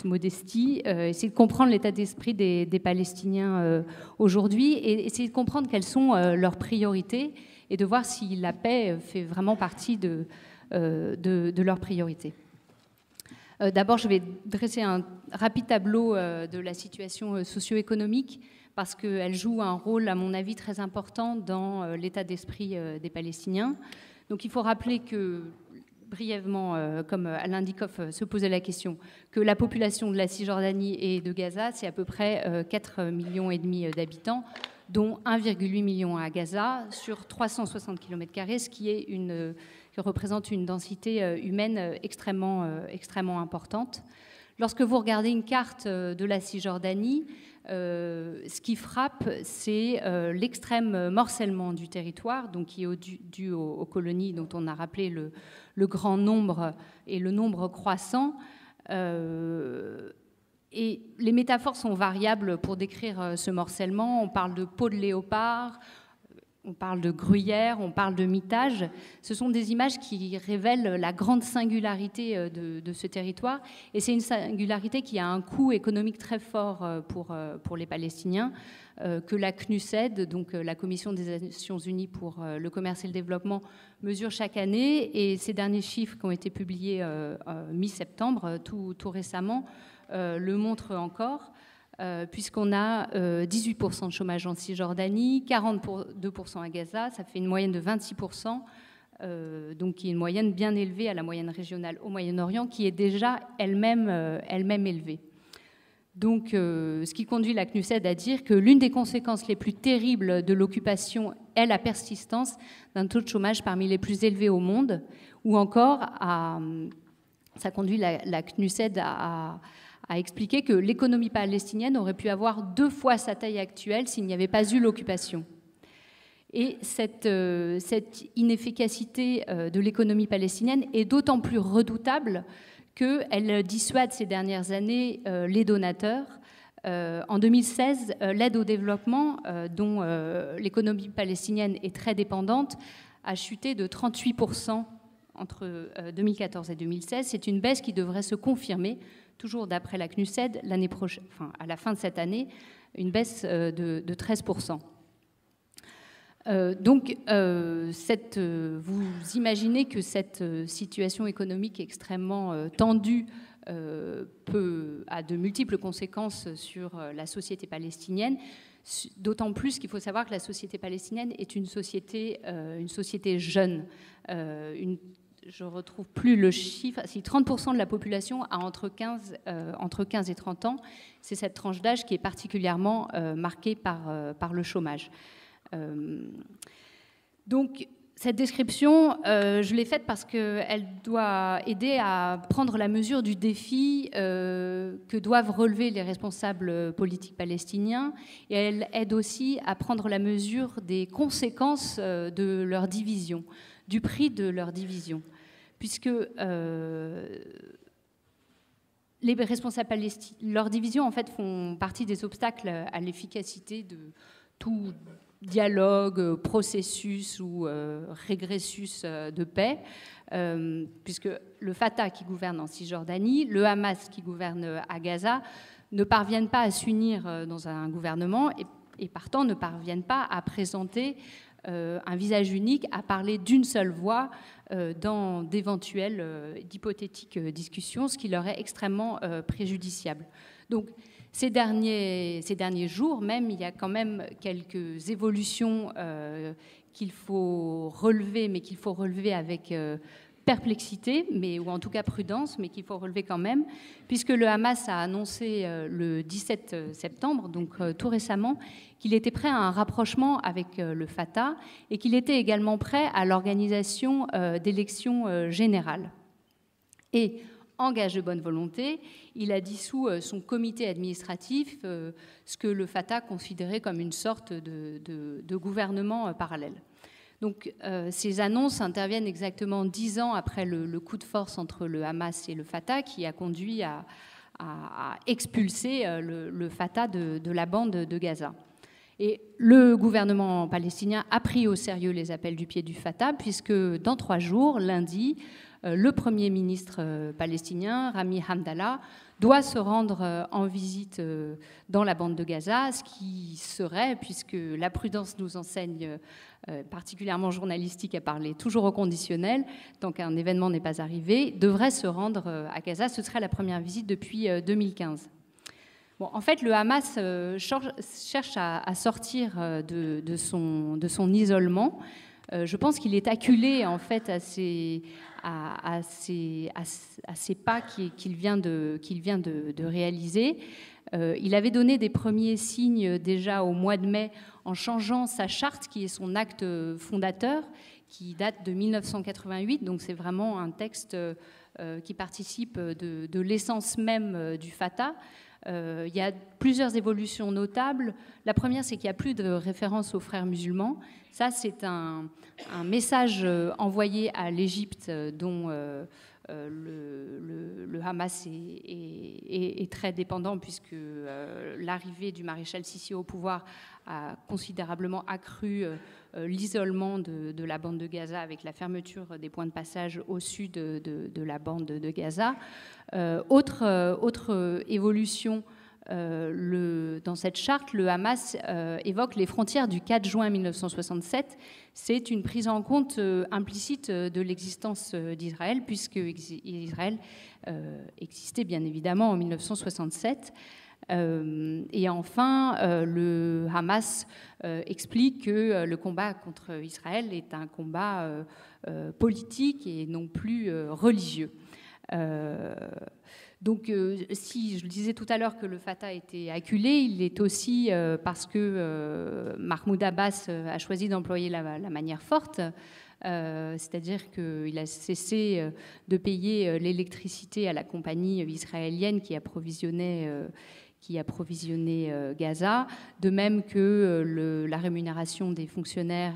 modestie, essayer de comprendre l'état d'esprit des Palestiniens aujourd'hui et essayer de comprendre quelles sont leurs priorités et de voir si la paix fait vraiment partie de leurs priorités. D'abord, je vais dresser un rapide tableau de la situation socio-économique parce qu'elle joue un rôle, à mon avis, très important dans l'état d'esprit des Palestiniens. Donc il faut rappeler que, brièvement, comme Alain Dikoff se posait la question, que la population de la Cisjordanie et de Gaza, c'est à peu près 4,5 millions d'habitants, dont 1,8 million à Gaza, sur 360 km², ce qui représente une densité humaine extrêmement importante. Lorsque vous regardez une carte de la Cisjordanie, ce qui frappe, c'est l'extrême morcellement du territoire, donc qui est dû aux colonies dont on a rappelé le grand nombre et le nombre croissant. Et les métaphores sont variables pour décrire ce morcellement. On parle de peau de léopard, on parle de gruyère, on parle de mitage. Ce sont des images qui révèlent la grande singularité de ce territoire. Et c'est une singularité qui a un coût économique très fort pour les Palestiniens, que la CNUSED, donc la Commission des Nations Unies pour le commerce et le développement, mesure chaque année. Et ces derniers chiffres qui ont été publiés mi-septembre, tout récemment, le montrent encore. Puisqu'on a 18% de chômage en Cisjordanie, 42% à Gaza, ça fait une moyenne de 26%, donc qui est une moyenne bien élevée à la moyenne régionale au Moyen-Orient, qui est déjà elle-même élevée. Donc, ce qui conduit la CNUSED à dire que l'une des conséquences les plus terribles de l'occupation est la persistance d'un taux de chômage parmi les plus élevés au monde, ou encore, ça conduit la CNUSED à expliquer que l'économie palestinienne aurait pu avoir 2 fois sa taille actuelle s'il n'y avait pas eu l'occupation. Et cette inefficacité de l'économie palestinienne est d'autant plus redoutable qu'elle dissuade ces dernières années les donateurs. En 2016, l'aide au développement, dont l'économie palestinienne est très dépendante, a chuté de 38% entre 2014 et 2016. C'est une baisse qui devrait se confirmer, toujours d'après la CNUSED, l'année prochaine, à la fin de cette année, une baisse de 13%. Donc, vous imaginez que cette situation économique extrêmement tendue a de multiples conséquences sur la société palestinienne, d'autant plus qu'il faut savoir que la société palestinienne est une société jeune. Je ne retrouve plus le chiffre, si 30% de la population a entre 15 et 30 ans, c'est cette tranche d'âge qui est particulièrement marquée par le chômage. Donc, Cette description, je l'ai faite parce qu'elle doit aider à prendre la mesure du défi que doivent relever les responsables politiques palestiniens, et elle aide aussi à prendre la mesure des conséquences de leur division, du prix de leur division, puisque les responsables palestiniens, leur division en fait font partie des obstacles à l'efficacité de tout dialogue, processus ou régressus de paix, puisque le Fatah qui gouverne en Cisjordanie, le Hamas qui gouverne à Gaza, ne parviennent pas à s'unir dans un gouvernement et partant ne parviennent pas à présenter un visage unique, à parler d'une seule voix dans d'éventuelles, d'hypothétiques discussions, ce qui leur est extrêmement préjudiciable. Donc, ces derniers jours même, il y a quand même quelques évolutions qu'il faut relever, mais qu'il faut relever avec perplexité, ou en tout cas prudence, mais qu'il faut relever quand même, puisque le Hamas a annoncé le 17 septembre, donc tout récemment, qu'il était prêt à un rapprochement avec le Fatah et qu'il était également prêt à l'organisation d'élections générales. Et en gage de bonne volonté, il a dissous son comité administratif, ce que le Fatah considérait comme une sorte de gouvernement parallèle. Donc ces annonces interviennent exactement 10 ans après le coup de force entre le Hamas et le Fatah qui a conduit à expulser le Fatah de la bande de Gaza. Et le gouvernement palestinien a pris au sérieux les appels du pied du Fatah, puisque dans 3 jours, lundi, le Premier ministre palestinien, Rami Hamdallah, doit se rendre en visite dans la bande de Gaza, ce qui serait, puisque la prudence nous enseigne, particulièrement journalistique, à parler toujours au conditionnel, tant qu'un événement n'est pas arrivé, devrait se rendre à Gaza. Ce serait la première visite depuis 2015. Bon, en fait, le Hamas cherche à sortir de son isolement. Je pense qu'il est acculé en fait à ces pas qu'il vient de réaliser. Il avait donné des premiers signes déjà au mois de mai en changeant sa charte, qui est son acte fondateur, qui date de 1988. Donc c'est vraiment un texte qui participe de l'essence même du Fatah. Il y a plusieurs évolutions notables. La première, c'est qu'il n'y a plus de référence aux frères musulmans. Ça, c'est un message envoyé à l'Égypte dont le Hamas est très dépendant, puisque l'arrivée du maréchal Sissi au pouvoir a considérablement accru l'isolement de la bande de Gaza avec la fermeture des points de passage au sud de la bande de Gaza. Autre évolution, dans cette charte, le Hamas évoque les frontières du 4 juin 1967. C'est une prise en compte implicite de l'existence d'Israël, puisque Israël existait bien évidemment en 1967. Et enfin, le Hamas explique que le combat contre Israël est un combat politique et non plus religieux. Donc, si je le disais tout à l'heure que le Fatah était acculé, il est aussi parce que Mahmoud Abbas a choisi d'employer la manière forte, c'est-à-dire qu'il a cessé de payer l'électricité à la compagnie israélienne qui approvisionnait Gaza, de même que la rémunération des fonctionnaires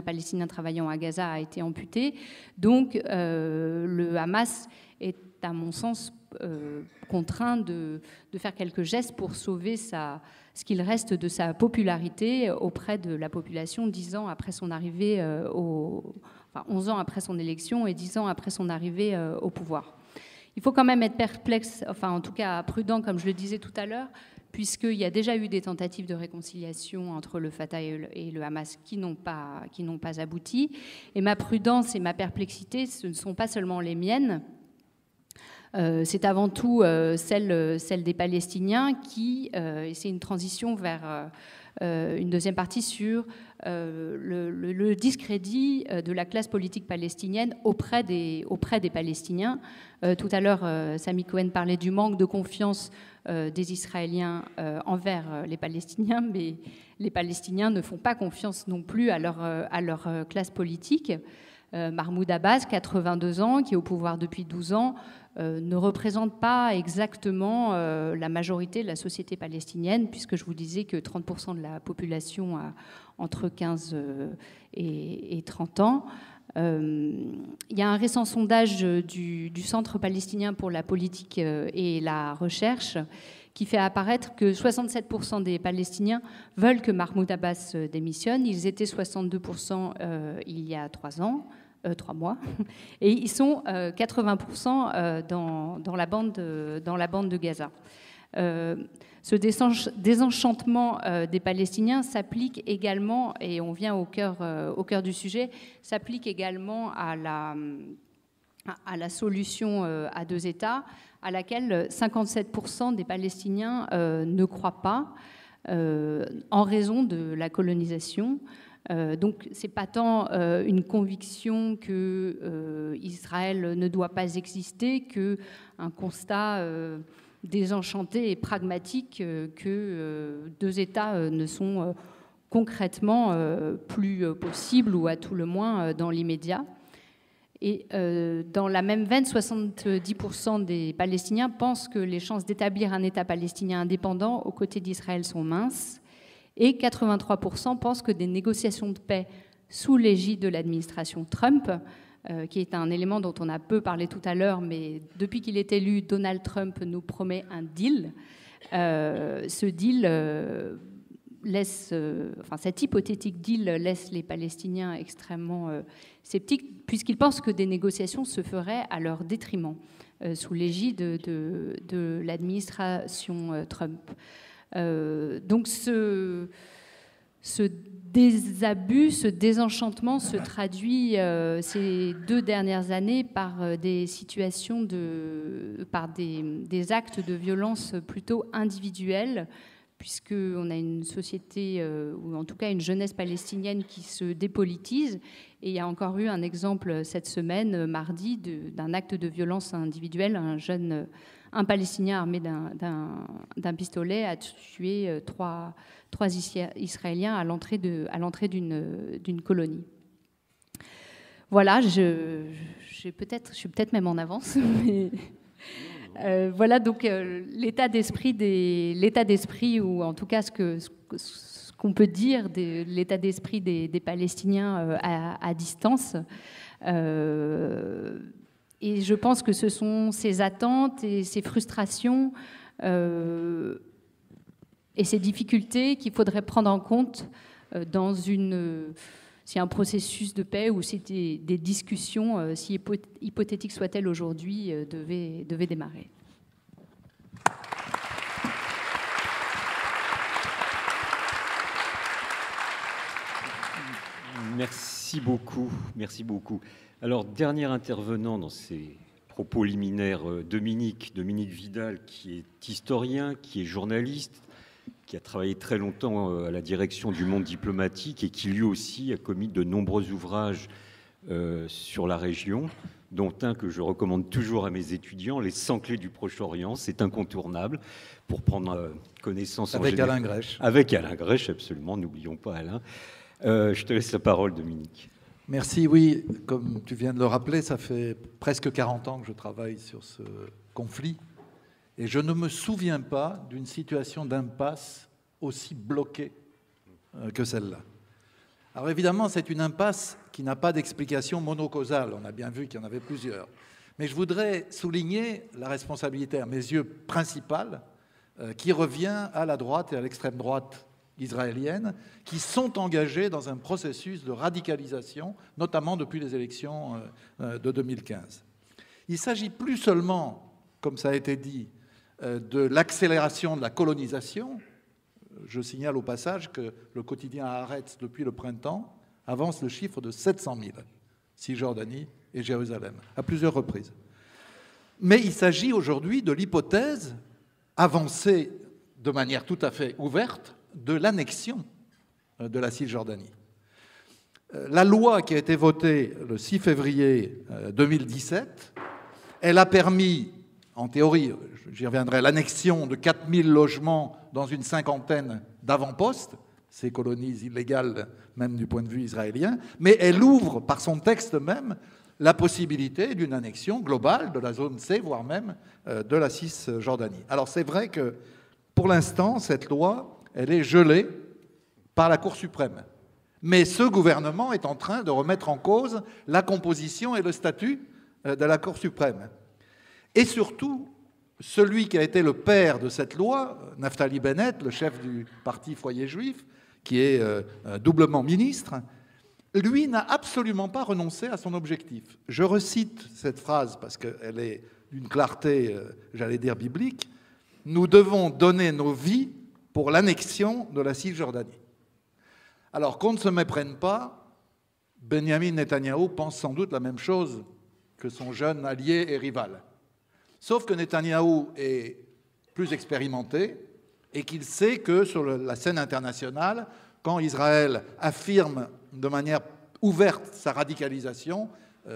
palestiniens travaillant à Gaza a été amputée. Donc, le Hamas est, à mon sens, contraint de faire quelques gestes pour sauver ce qu'il reste de sa popularité auprès de la population 10 ans après son arrivée 11 ans après son élection et 10 ans après son arrivée au pouvoir. Il faut quand même être perplexe, enfin en tout cas prudent, comme je le disais tout à l'heure, puisqu'il y a déjà eu des tentatives de réconciliation entre le Fatah et le Hamas qui n'ont pas abouti. Et ma prudence et ma perplexité, ce ne sont pas seulement les miennes. C'est avant tout celle des Palestiniens et c'est une transition vers une deuxième partie sur le discrédit de la classe politique palestinienne auprès des Palestiniens. Tout à l'heure, Sami Cohen parlait du manque de confiance des Israéliens envers les Palestiniens, mais les Palestiniens ne font pas confiance non plus à leur classe politique. Mahmoud Abbas, 82 ans, qui est au pouvoir depuis 12 ans, ne représente pas exactement la majorité de la société palestinienne, puisque je vous disais que 30% de la population a entre 15 et 30 ans. Il y a un récent sondage du Centre palestinien pour la politique et la recherche qui fait apparaître que 67% des Palestiniens veulent que Mahmoud Abbas démissionne. Ils étaient 62% il y a 3 mois, et ils sont 80% dans la bande de Gaza. Ce désenchantement des Palestiniens s'applique également, et on vient au cœur du sujet, s'applique également à la solution à 2 États, à laquelle 57% des Palestiniens ne croient pas, en raison de la colonisation. Donc, ce n'est pas tant une conviction que Israël ne doit pas exister qu'un constat désenchanté et pragmatique que 2 États ne sont concrètement plus possibles, ou à tout le moins dans l'immédiat. Et dans la même veine, 70% des Palestiniens pensent que les chances d'établir un État palestinien indépendant aux côtés d'Israël sont minces. Et 83% pensent que des négociations de paix sous l'égide de l'administration Trump, qui est un élément dont on a peu parlé tout à l'heure, mais depuis qu'il est élu, Donald Trump nous promet un deal. Ce deal cet hypothétique deal laisse les Palestiniens extrêmement sceptiques, puisqu'ils pensent que des négociations se feraient à leur détriment, sous l'égide de l'administration Trump. Donc ce désabus, ce désenchantement se traduit ces 2 dernières années par des situations par des actes de violence plutôt individuels, puisqu'on a une société, ou en tout cas une jeunesse palestinienne qui se dépolitise. Et il y a encore eu un exemple cette semaine, mardi, d'un acte de violence individuelle. Un Palestinien armé d'un pistolet a tué trois Israéliens à l'entrée d'une colonie. Voilà, je suis peut-être même en avance, mais voilà donc l'état d'esprit, ou en tout cas ce qu'on peut dire de l'état d'esprit des Palestiniens à distance. Et je pense que ce sont ces attentes et ces frustrations et ces difficultés qu'il faudrait prendre en compte dans si un processus de paix ou si des discussions, si hypothétiques soient-elles aujourd'hui, devaient démarrer. Merci beaucoup, merci beaucoup. Alors, dernier intervenant dans ces propos liminaires, Dominique Vidal, qui est historien, qui est journaliste, qui a travaillé très longtemps à la direction du Monde diplomatique et qui lui aussi a commis de nombreux ouvrages sur la région, dont un que je recommande toujours à mes étudiants, Les 100 clés du Proche-Orient. C'est incontournable pour prendre connaissance. Avec Alain Grèche. Avec Alain Grèche, absolument, n'oublions pas Alain. Je te laisse la parole, Dominique. Merci, oui. Comme tu viens de le rappeler, ça fait presque 40 ans que je travaille sur ce conflit. Et je ne me souviens pas d'une situation d'impasse aussi bloquée que celle-là. Alors évidemment, c'est une impasse qui n'a pas d'explication monocausale. On a bien vu qu'il y en avait plusieurs. Mais je voudrais souligner la responsabilité, à mes yeux, principale, qui revient à la droite et à l'extrême droite israéliennes, qui sont engagées dans un processus de radicalisation, notamment depuis les élections de 2015. Il ne s'agit plus seulement, comme ça a été dit, de l'accélération de la colonisation. Je signale au passage que le quotidien Haaretz, depuis le printemps, avance le chiffre de 700 000, Cisjordanie et Jérusalem, à plusieurs reprises. Mais il s'agit aujourd'hui de l'hypothèse avancée de manière tout à fait ouverte de l'annexion de la Cisjordanie. La loi qui a été votée le 6 février 2017, elle a permis, en théorie, j'y reviendrai, l'annexion de 4000 logements dans une cinquantaine d'avant-postes, ces colonies illégales même du point de vue israélien, mais elle ouvre par son texte même la possibilité d'une annexion globale de la zone C, voire même de la Cisjordanie. Alors c'est vrai que pour l'instant, cette loi, elle est gelée par la Cour suprême. Mais ce gouvernement est en train de remettre en cause la composition et le statut de la Cour suprême. Et surtout, celui qui a été le père de cette loi, Naftali Bennett, le chef du parti Foyer Juif, qui est doublement ministre, lui n'a absolument pas renoncé à son objectif. Je recite cette phrase parce qu'elle est d'une clarté, j'allais dire, biblique. « Nous devons donner nos vies pour l'annexion de la Cisjordanie. » Alors qu'on ne se méprenne pas, Benjamin Netanyahou pense sans doute la même chose que son jeune allié et rival. Sauf que Netanyahou est plus expérimenté et qu'il sait que sur la scène internationale, quand Israël affirme de manière ouverte sa radicalisation,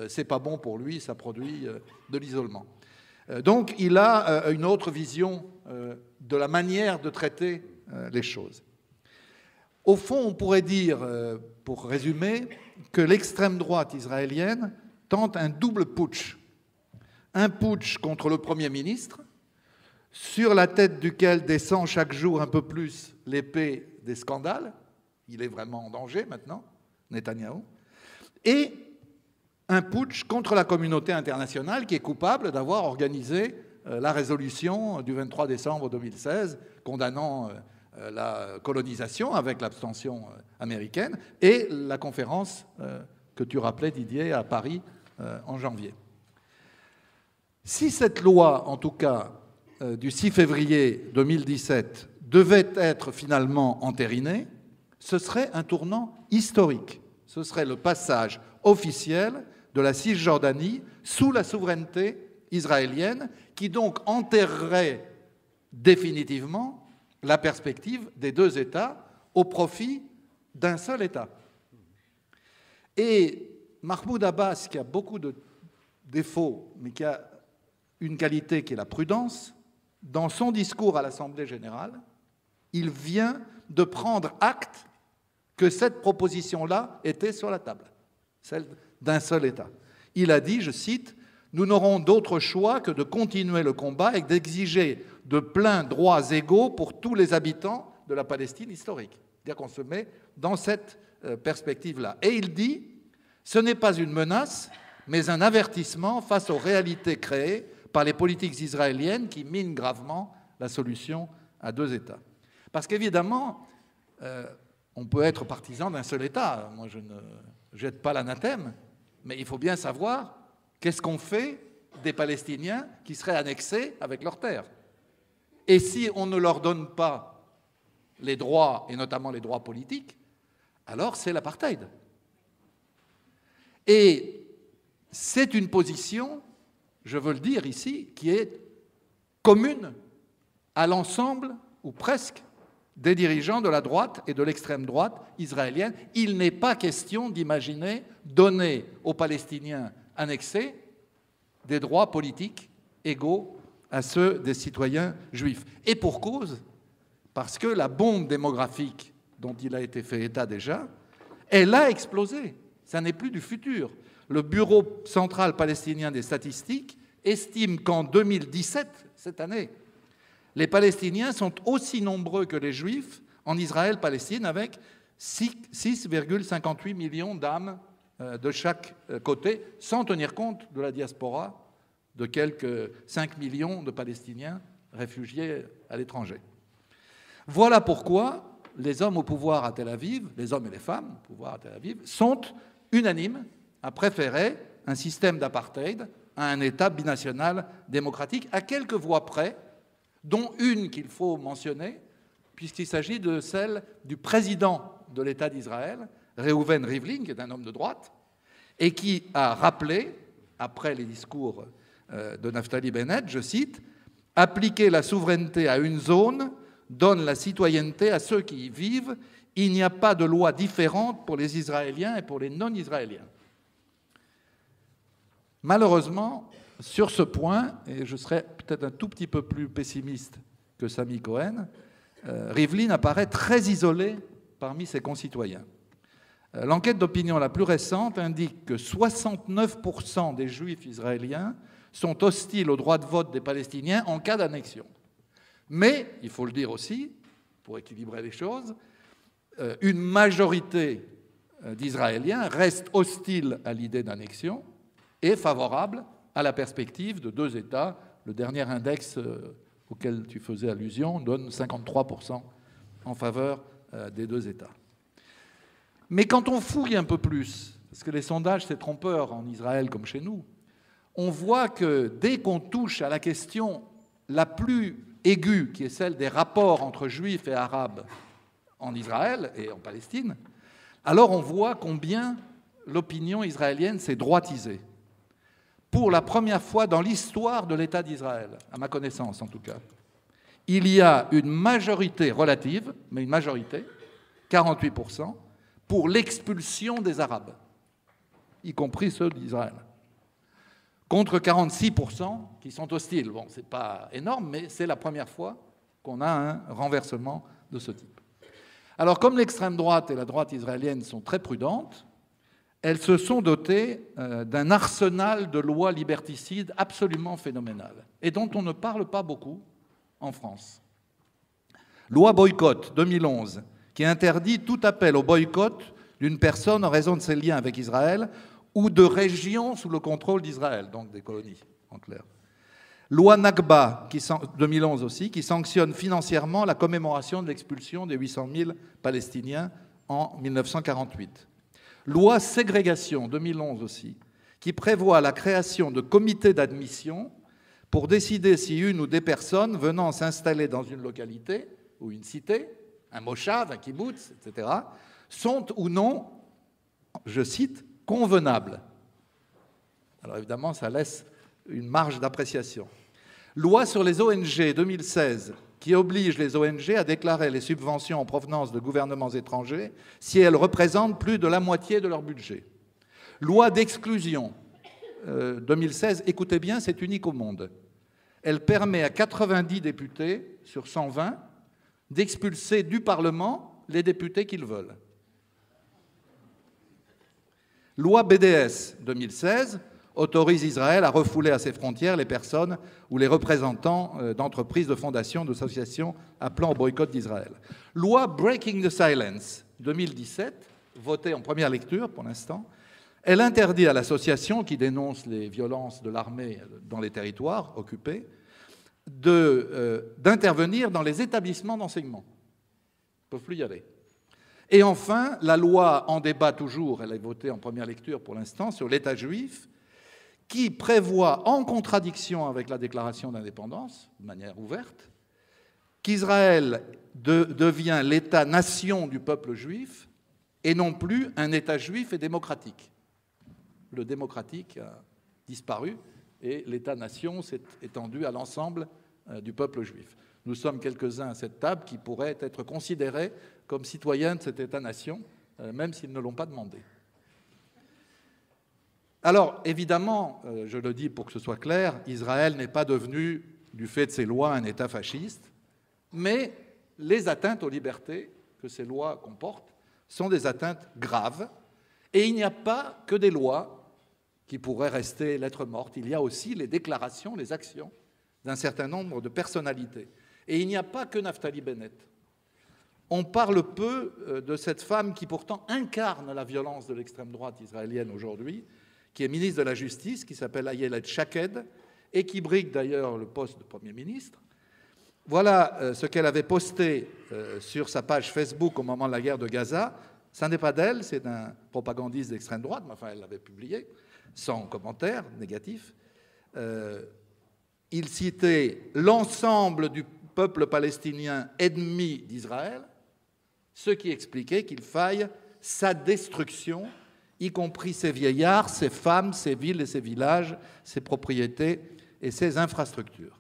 c'est pas bon pour lui, ça produit de l'isolement. Donc il a une autre vision de la manière de traiter les choses. Au fond, on pourrait dire, pour résumer, que l'extrême droite israélienne tente un double putsch. Un putsch contre le Premier ministre, sur la tête duquel descend chaque jour un peu plus l'épée des scandales. Il est vraiment en danger maintenant, Netanyahou. Et un putsch contre la communauté internationale qui est coupable d'avoir organisé la résolution du 23 décembre 2016 condamnant la colonisation avec l'abstention américaine et la conférence que tu rappelais, Didier, à Paris en janvier. Si cette loi, en tout cas, du 6 février 2017, devait être finalement entérinée, ce serait un tournant historique. Ce serait le passage officiel de la Cisjordanie sous la souveraineté israélienne, qui donc enterrerait définitivement la perspective des deux États au profit d'un seul État. Et Mahmoud Abbas, qui a beaucoup de défauts, mais qui a une qualité qui est la prudence, dans son discours à l'Assemblée générale, il vient de prendre acte que cette proposition-là était sur la table, celle d'un seul État. Il a dit, je cite, « Nous n'aurons d'autre choix que de continuer le combat et d'exiger de pleins droits égaux pour tous les habitants de la Palestine historique. » C'est-à-dire qu'on se met dans cette perspective-là. Et il dit, « Ce n'est pas une menace, mais un avertissement face aux réalités créées par les politiques israéliennes qui minent gravement la solution à deux États. » Parce qu'évidemment, on peut être partisan d'un seul État. Moi, je ne jette pas l'anathème, mais il faut bien savoir qu'est-ce qu'on fait des Palestiniens qui seraient annexés avec leurs terres. Et si on ne leur donne pas les droits, et notamment les droits politiques, alors c'est l'apartheid. Et c'est une position, je veux le dire ici, qui est commune à l'ensemble, ou presque, des dirigeants de la droite et de l'extrême droite israélienne. Il n'est pas question d'imaginer donner aux Palestiniens annexés des droits politiques égaux à ceux des citoyens juifs. Et pour cause, parce que la bombe démographique dont il a été fait état déjà, elle a explosé. Ça n'est plus du futur. Le Bureau central palestinien des statistiques estime qu'en 2017, cette année, les Palestiniens sont aussi nombreux que les Juifs en Israël-Palestine, avec 6,58 millions d'âmes de chaque côté, sans tenir compte de la diaspora de quelques 5 millions de Palestiniens réfugiés à l'étranger. Voilà pourquoi les hommes au pouvoir à Tel Aviv, les hommes et les femmes au pouvoir à Tel Aviv, sont unanimes à préférer un système d'apartheid à un État binational démocratique, à quelques voix près, dont une qu'il faut mentionner, puisqu'il s'agit de celle du président de l'État d'Israël, Reuven Rivlin, qui est un homme de droite, et qui a rappelé, après les discours de Naftali Bennett, je cite, « Appliquer la souveraineté à une zone donne la citoyenneté à ceux qui y vivent. Il n'y a pas de loi différente pour les Israéliens et pour les non-Israéliens. » Malheureusement, sur ce point, et je serais peut-être un tout petit peu plus pessimiste que Sami Cohen, Rivlin apparaît très isolé parmi ses concitoyens. L'enquête d'opinion la plus récente indique que 69% des Juifs israéliens sont hostiles au droit de vote des Palestiniens en cas d'annexion. Mais, il faut le dire aussi, pour équilibrer les choses, une majorité d'Israéliens reste hostile à l'idée d'annexion et favorable à la perspective de 2 États. Le dernier index auquel tu faisais allusion donne 53% en faveur des 2 États. Mais quand on fouille un peu plus, parce que les sondages c'est trompeur en Israël comme chez nous, on voit que dès qu'on touche à la question la plus aiguë, qui est celle des rapports entre juifs et arabes en Israël et en Palestine, alors on voit combien l'opinion israélienne s'est droitisée. Pour la première fois dans l'histoire de l'État d'Israël, à ma connaissance en tout cas, il y a une majorité relative, mais une majorité, 48%, pour l'expulsion des Arabes, y compris ceux d'Israël, contre 46% qui sont hostiles. Bon, ce n'est pas énorme, mais c'est la première fois qu'on a un renversement de ce type. Alors, comme l'extrême droite et la droite israélienne sont très prudentes, elles se sont dotées d'un arsenal de lois liberticides absolument phénoménal, et dont on ne parle pas beaucoup en France. Loi boycott 2011, qui interdit tout appel au boycott d'une personne en raison de ses liens avec Israël ou de régions sous le contrôle d'Israël, donc des colonies, en clair. Loi Nakba, 2011 aussi, qui sanctionne financièrement la commémoration de l'expulsion des 800 000 Palestiniens en 1948. Loi ségrégation, 2011 aussi, qui prévoit la création de comités d'admission pour décider si une ou des personnes venant s'installer dans une localité ou une cité, un moshav, un kibbutz, etc., sont ou non, je cite, convenables. Alors évidemment, ça laisse une marge d'appréciation. Loi sur les ONG 2016, qui oblige les ONG à déclarer les subventions en provenance de gouvernements étrangers si elles représentent plus de la moitié de leur budget. Loi d'exclusion 2016, écoutez bien, c'est unique au monde. Elle permet à 90 députés sur 120 d'expulser du Parlement les députés qu'ils veulent. Loi BDS 2016 autorise Israël à refouler à ses frontières les personnes ou les représentants d'entreprises, de fondations, d'associations appelant au boycott d'Israël. Loi Breaking the Silence 2017, votée en première lecture pour l'instant, elle interdit à l'association qui dénonce les violences de l'armée dans les territoires occupés d'intervenir dans les établissements d'enseignement. Ils ne peuvent plus y aller. Et enfin, la loi en débat toujours, elle est votée en première lecture pour l'instant, sur l'État juif, qui prévoit, en contradiction avec la déclaration d'indépendance, de manière ouverte, qu'Israël devient l'État-nation du peuple juif et non plus un État juif et démocratique. Le démocratique a disparu et l'État-nation s'est étendu à l'ensemble du peuple juif. Nous sommes quelques-uns à cette table qui pourraient être considérés comme citoyens de cet État-nation, même s'ils ne l'ont pas demandé. Alors, évidemment, je le dis pour que ce soit clair, Israël n'est pas devenu, du fait de ses lois, un État fasciste, mais les atteintes aux libertés que ces lois comportent sont des atteintes graves, et il n'y a pas que des lois qui pourraient rester lettre morte, il y a aussi les déclarations, les actions d'un certain nombre de personnalités. Et il n'y a pas que Naftali Bennett. On parle peu de cette femme qui pourtant incarne la violence de l'extrême droite israélienne aujourd'hui, qui est ministre de la Justice, qui s'appelle Ayelet Shaked, et qui brigue d'ailleurs le poste de Premier ministre. Voilà ce qu'elle avait posté sur sa page Facebook au moment de la guerre de Gaza. Ça n'est pas d'elle, c'est d'un propagandiste d'extrême droite, mais enfin elle l'avait publié, sans commentaire négatif. Il citait l'ensemble du peuple palestinien ennemi d'Israël, ce qui expliquait qu'il faille sa destruction, y compris ses vieillards, ses femmes, ses villes et ses villages, ses propriétés et ses infrastructures.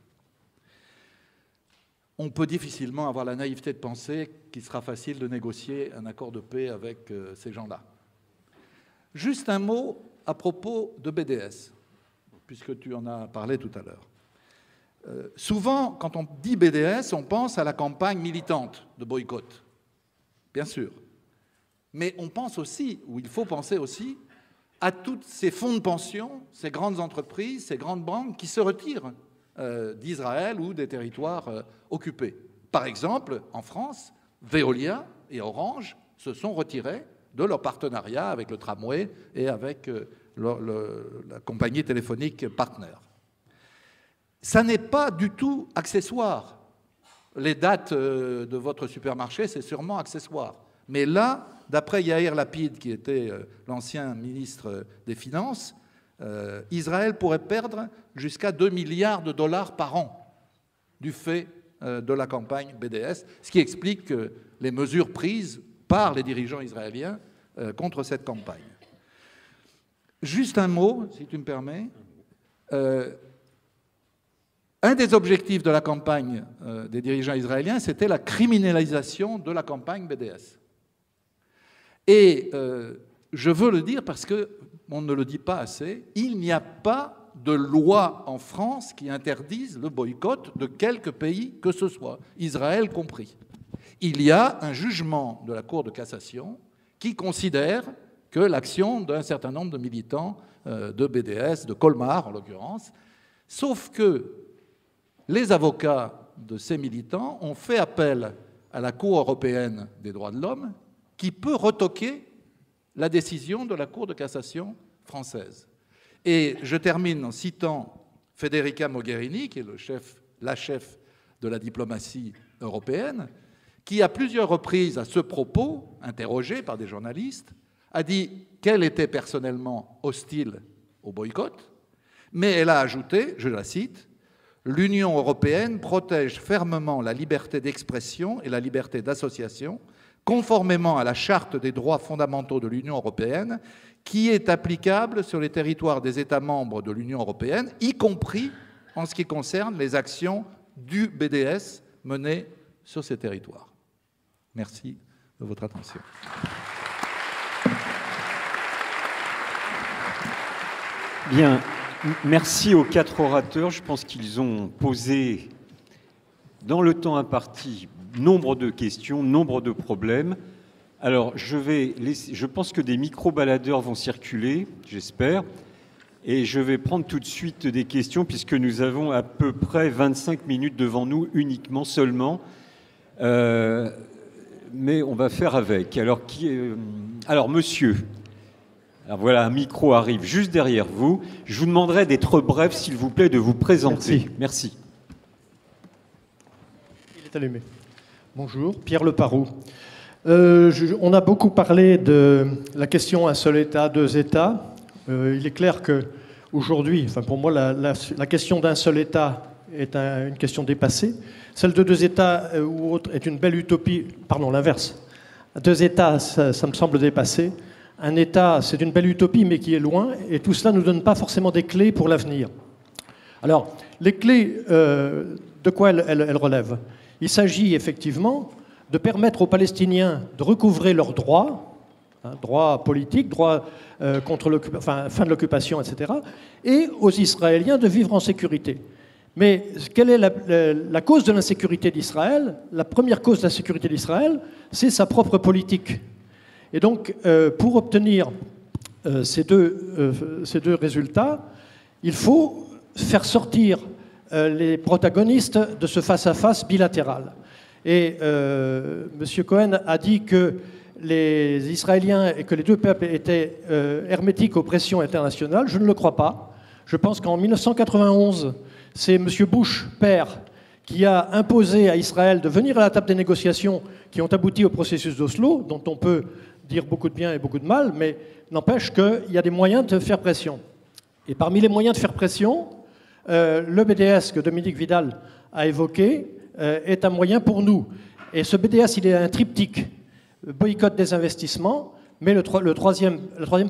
On peut difficilement avoir la naïveté de penser qu'il sera facile de négocier un accord de paix avec ces gens-là. Juste un mot à propos de BDS, puisque tu en as parlé tout à l'heure. Souvent, quand on dit BDS, on pense à la campagne militante de boycott, bien sûr. Mais on pense aussi, ou il faut penser aussi, à tous ces fonds de pension, ces grandes entreprises, ces grandes banques qui se retirent d'Israël ou des territoires occupés. Par exemple, en France, Veolia et Orange se sont retirés de leur partenariat avec le tramway et avec la compagnie téléphonique Partner. Ça n'est pas du tout accessoire. Les dates de votre supermarché, c'est sûrement accessoire. Mais là, d'après Yair Lapid, qui était l'ancien ministre des Finances, Israël pourrait perdre jusqu'à 2 milliards de dollars par an du fait de la campagne BDS, ce qui explique les mesures prises par les dirigeants israéliens contre cette campagne. Juste un mot, si tu me permets. Un des objectifs de la campagne des dirigeants israéliens, c'était la criminalisation de la campagne BDS. Et je veux le dire parce qu'on ne le dit pas assez, il n'y a pas de loi en France qui interdise le boycott de quelque pays que ce soit, Israël compris. Il y a un jugement de la Cour de cassation qui considère que l'action d'un certain nombre de militants de BDS, de Colmar en l'occurrence, sauf que les avocats de ces militants ont fait appel à la Cour européenne des droits de l'homme qui peut retoquer la décision de la Cour de cassation française. Et je termine en citant Federica Mogherini, qui est la chef de la diplomatie européenne, qui à plusieurs reprises, à ce propos, interrogée par des journalistes, a dit qu'elle était personnellement hostile au boycott, mais elle a ajouté, je la cite, « L'Union européenne protège fermement la liberté d'expression et la liberté d'association, conformément à la Charte des droits fondamentaux de l'Union européenne, qui est applicable sur les territoires des États membres de l'Union européenne, y compris en ce qui concerne les actions du BDS menées sur ces territoires. » Merci de votre attention. Bien, merci aux 4 orateurs. Je pense qu'ils ont posé, dans le temps imparti, nombre de questions, nombre de problèmes. Alors, je pense que des micro-baladeurs vont circuler, j'espère, et je vais prendre tout de suite des questions, puisque nous avons à peu près 25 minutes devant nous, uniquement, seulement. Mais on va faire avec. Alors, monsieur, alors voilà, un micro arrive juste derrière vous. Je vous demanderai d'être bref, s'il vous plaît, de vous présenter. Merci. Il est allumé. Bonjour, Pierre Leparoux. On a beaucoup parlé de la question un seul État, 2 États. Il est clair qu'aujourd'hui, enfin pour moi, la question d'un seul État est une question dépassée. Celle de 2 États ou autre est une belle utopie. Pardon, l'inverse. 2 États, ça me semble dépassé. Un État, c'est une belle utopie, mais qui est loin. Et tout cela ne nous donne pas forcément des clés pour l'avenir. Alors, les clés, de quoi elles relèvent? Il s'agit effectivement de permettre aux Palestiniens de recouvrer leurs droits, droits politiques, droits contre fin de l'occupation, etc., et aux Israéliens de vivre en sécurité. Mais quelle est la cause de l'insécurité d'Israël? La première cause de la sécurité d'Israël, c'est sa propre politique. Et donc, pour obtenir ces deux résultats, il faut faire sortir les protagonistes de ce face-à-face bilatéral. Et M. Cohen a dit que les Israéliens et que les 2 peuples étaient hermétiques aux pressions internationales. Je ne le crois pas. Je pense qu'en 1991, c'est M. Bush, père, qui a imposé à Israël de venir à la table des négociations qui ont abouti au processus d'Oslo, dont on peut dire beaucoup de bien et beaucoup de mal, mais n'empêche qu'il y a des moyens de faire pression. Et parmi les moyens de faire pression, le BDS que Dominique Vidal a évoqué est un moyen pour nous. Et ce BDS, il est un triptyque. Boycott des investissements, mais la troisième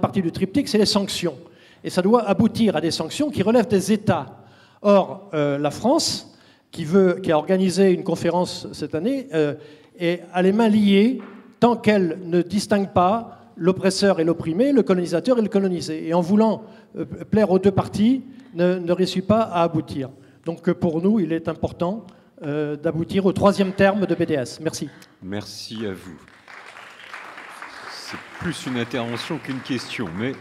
partie du triptyque, c'est les sanctions. Et ça doit aboutir à des sanctions qui relèvent des États. Or, la France, qui a organisé une conférence cette année, a les mains liées tant qu'elle ne distingue pas l'oppresseur et l'opprimé, le colonisateur et le colonisé. Et en voulant plaire aux deux parties, ne réussit pas à aboutir. Donc pour nous, il est important d'aboutir au troisième terme de BDS. Merci. Merci à vous. C'est plus une intervention qu'une question, mais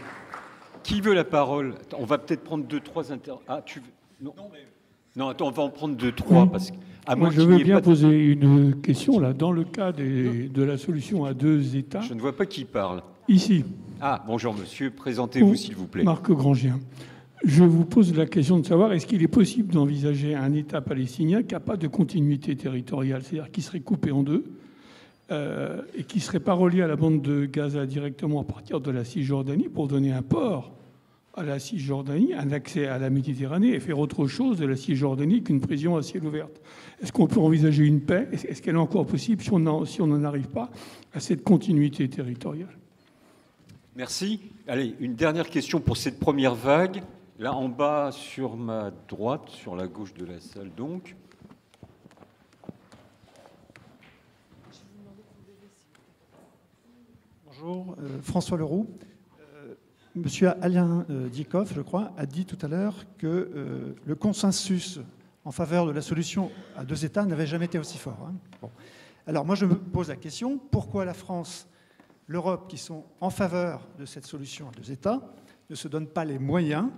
qui veut la parole? On va peut-être prendre 2-3 interventions. Ah, tu veux? Non. Non, attends, on va en prendre 2-3 parce que moi, je veux bien poser une question là. Dans le cas de la solution à deux États. Je ne vois pas qui parle. Ici. Ah, bonjour monsieur, présentez-vous s'il vous plaît. Marc Grangien. Je vous pose la question de savoir est-ce qu'il est possible d'envisager un État palestinien qui n'a pas de continuité territoriale, c'est-à-dire qui serait coupé en deux et qui ne serait pas relié à la bande de Gaza directement à partir de la Cisjordanie pour donner un port à la Cisjordanie, un accès à la Méditerranée et faire autre chose de la Cisjordanie qu'une prison à ciel ouvert. Est-ce qu'on peut envisager une paix? Est-ce qu'elle est encore possible si on n'en arrive pas à cette continuité territoriale? Merci. Allez, une dernière question pour cette première vague. Là en bas sur ma droite, sur la gauche de la salle donc. Bonjour, François Leroux. Monsieur Alain Dieckhoff, je crois, a dit tout à l'heure que le consensus en faveur de la solution à deux États n'avait jamais été aussi fort. Hein. Bon. Alors moi je me pose la question, pourquoi la France, l'Europe, qui sont en faveur de cette solution à deux États, ne se donnent pas les moyens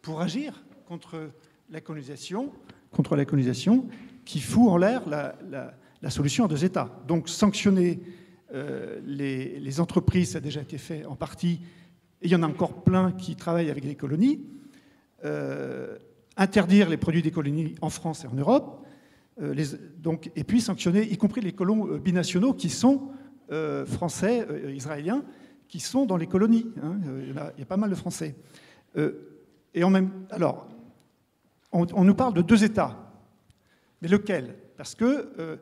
pour agir contre la colonisation qui fout en l'air la solution à deux États. Donc sanctionner les entreprises, ça a déjà été fait en partie, et il y en a encore plein qui travaillent avec les colonies, interdire les produits des colonies en France et en Europe, et puis sanctionner y compris les colons binationaux qui sont français, israéliens, qui sont dans les colonies. Hein, il y a pas mal de Français. Alors, on nous parle de deux États. Mais lequel? Parce que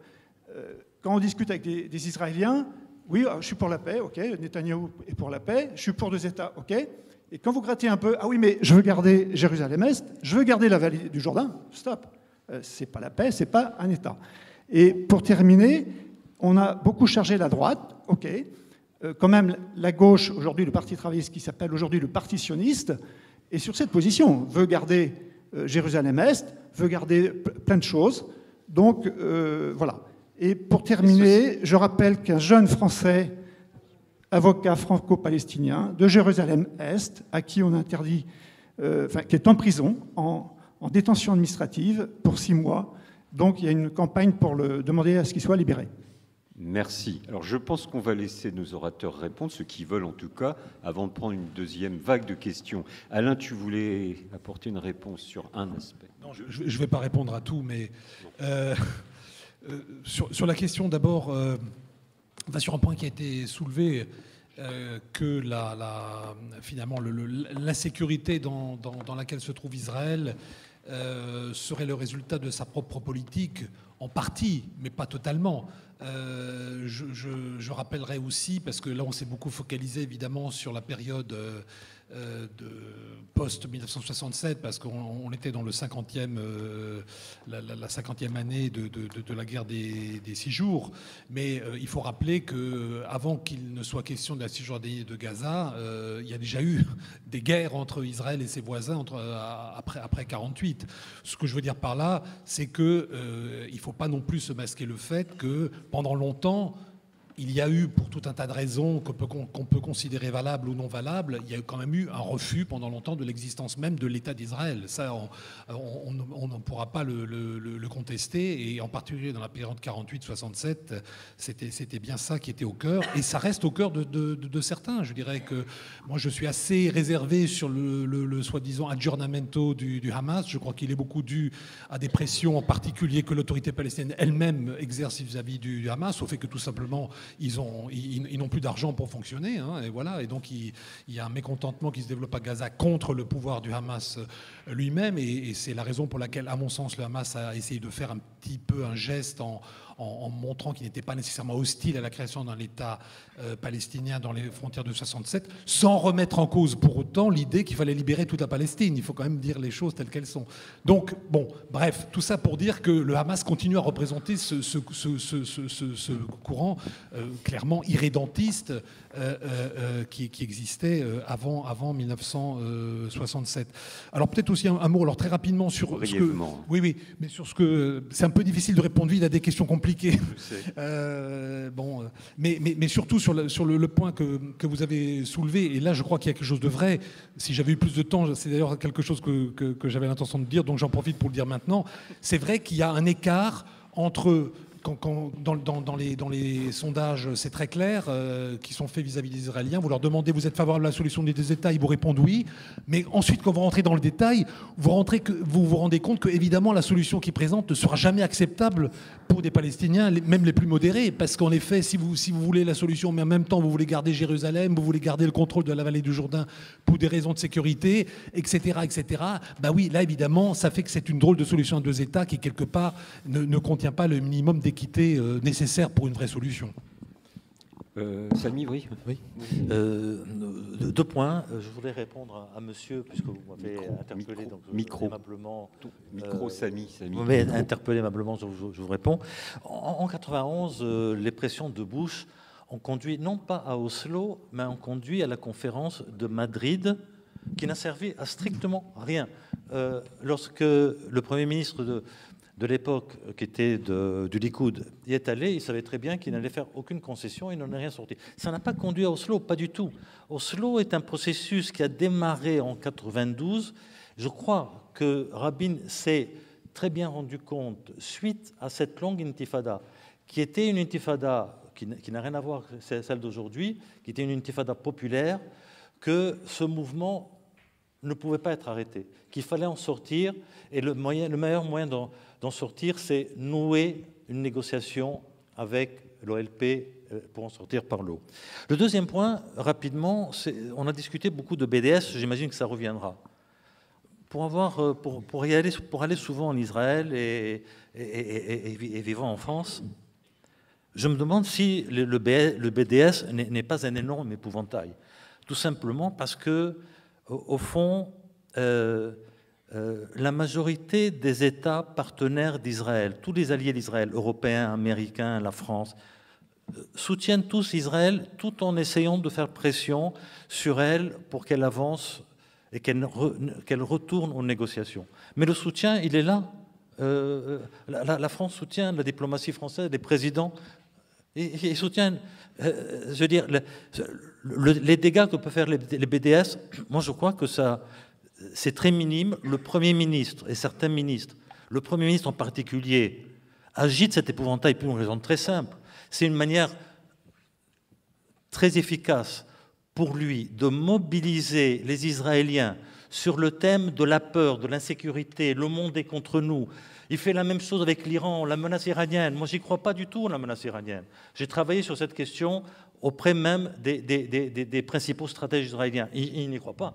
quand on discute avec des Israéliens, oui, je suis pour la paix, ok, Netanyahou est pour la paix, je suis pour deux États, ok. Et quand vous grattez un peu, ah oui, mais je veux garder Jérusalem-Est, je veux garder la vallée du Jourdain, stop. C'est pas la paix, c'est pas un État. Et pour terminer, on a beaucoup chargé la droite, ok. Quand même, la gauche, aujourd'hui, le Parti travailliste, qui s'appelle aujourd'hui le Parti sioniste, est sur cette position, veut garder Jérusalem-Est, veut garder plein de choses. Donc, voilà. Et pour terminer, je rappelle qu'un jeune Français, avocat franco-palestinien de Jérusalem-Est, à qui on interdit, qui est en prison, en détention administrative pour 6 mois. Donc il y a une campagne pour demander à ce qu'il soit libéré. Merci. Alors je pense qu'on va laisser nos orateurs répondre, ceux qui veulent en tout cas, avant de prendre une deuxième vague de questions. Alain, tu voulais apporter une réponse sur un aspect. Non, je ne vais pas répondre à tout, mais sur la question d'abord, sur un point qui a été soulevé, que finalement l'insécurité dans laquelle se trouve Israël serait le résultat de sa propre politique, en partie, mais pas totalement. Je rappellerai aussi, parce que là on s'est beaucoup focalisé évidemment sur la période de post-1967, parce qu'on était dans le 50e, la 50e année de la guerre des 6 jours. Mais il faut rappeler qu'avant qu'il ne soit question de la Cisjordanie et de Gaza, il y a déjà eu des guerres entre Israël et ses voisins après 1948. Ce que je veux dire par là, c'est qu'il ne faut pas non plus se masquer le fait que pendant longtemps, il y a eu, pour tout un tas de raisons qu'on peut considérer valables ou non valables, il y a quand même eu un refus pendant longtemps de l'existence même de l'État d'Israël. Ça, on ne pourra pas le contester, et en particulier dans la période 48-67, c'était bien ça qui était au cœur, et ça reste au cœur de certains. Je dirais que moi, je suis assez réservé sur le soi-disant aggiornamento du Hamas. Je crois qu'il est beaucoup dû à des pressions en particulier que l'autorité palestinienne elle-même exerce vis-à-vis du Hamas, au fait que tout simplement ils n'ont plus d'argent pour fonctionner, hein, et voilà. Et donc il y a un mécontentement qui se développe à Gaza contre le pouvoir du Hamas lui-même, et c'est la raison pour laquelle, à mon sens, le Hamas a essayé de faire un petit peu un geste en montrant qu'il n'était pas nécessairement hostile à la création d'un État palestinien dans les frontières de 67, sans remettre en cause pour autant l'idée qu'il fallait libérer toute la Palestine. Il faut quand même dire les choses telles qu'elles sont. Donc, bon, bref, tout ça pour dire que le Hamas continue à représenter ce courant clairement irrédentiste qui existait avant 1967. Alors peut-être aussi un mot, alors très rapidement sur ce que... Oui, mais sur ce que... C'est un peu difficile de répondre vite à des questions compliquées. Mais surtout sur le point que vous avez soulevé, et là je crois qu'il y a quelque chose de vrai. Si j'avais eu plus de temps, c'est d'ailleurs quelque chose que j'avais l'intention de dire, donc j'en profite pour le dire maintenant. C'est vrai qu'il y a un écart entre... Dans les sondages, c'est très clair, qui sont faits vis-à-vis des Israéliens, vous leur demandez, vous êtes favorable à la solution des deux États, ils vous répondent oui. Mais ensuite, quand vous rentrez dans le détail, vous vous rendez compte que, évidemment, la solution qu'ils présentent ne sera jamais acceptable pour des Palestiniens, même les plus modérés. Parce qu'en effet, si vous voulez la solution, mais en même temps, vous voulez garder Jérusalem, vous voulez garder le contrôle de la vallée du Jourdain pour des raisons de sécurité, etc., bah oui, là, évidemment, ça fait que c'est une drôle de solution à deux États qui, quelque part, ne contient pas le minimum d'équité nécessaire pour une vraie solution. Samy, oui. Deux points. Je voulais répondre à monsieur, puisque vous m'avez interpellé. Aimablement. Samy. Vous m'avez interpellé aimablement, je vous réponds. En 91, les pressions de Bush ont conduit, non pas à Oslo, mais ont conduit à la conférence de Madrid, qui n'a servi à strictement rien. Lorsque le Premier ministre de l'époque, qui était du Likoud, y est allé, il savait très bien qu'il n'allait faire aucune concession, il n'en est rien sorti. Ça n'a pas conduit à Oslo, pas du tout. Oslo est un processus qui a démarré en 92. Je crois que Rabin s'est très bien rendu compte, suite à cette longue intifada, qui était une intifada qui n'a rien à voir avec celle d'aujourd'hui, qui était une intifada populaire, que ce mouvement ne pouvait pas être arrêté, qu'il fallait en sortir, et le meilleur moyen d'en sortir, c'est nouer une négociation avec l'OLP pour en sortir par l'eau. Le deuxième point, rapidement, on a discuté beaucoup de BDS, j'imagine que ça reviendra. Pour aller souvent en Israël et vivant en France, je me demande si le BDS n'est pas un énorme épouvantail. Tout simplement parce que, au fond, la majorité des États partenaires d'Israël, tous les alliés d'Israël, européens, américains, la France, soutiennent tous Israël tout en essayant de faire pression sur elle pour qu'elle avance et qu'elle retourne aux négociations. Mais le soutien, il est là. La France soutient, la diplomatie française, les présidents, ils soutiennent, je veux dire, les dégâts que peuvent faire les BDS, moi je crois que c'est très minime. Le Premier ministre et certains ministres, le Premier ministre en particulier, agite cet épouvantail pour une raison très simple. C'est une manière très efficace pour lui de mobiliser les Israéliens sur le thème de la peur, de l'insécurité, le monde est contre nous. Il fait la même chose avec l'Iran, la menace iranienne. Moi, j'y crois pas du tout, la menace iranienne. J'ai travaillé sur cette question auprès même des principaux stratèges israéliens. Ils n'y croient pas.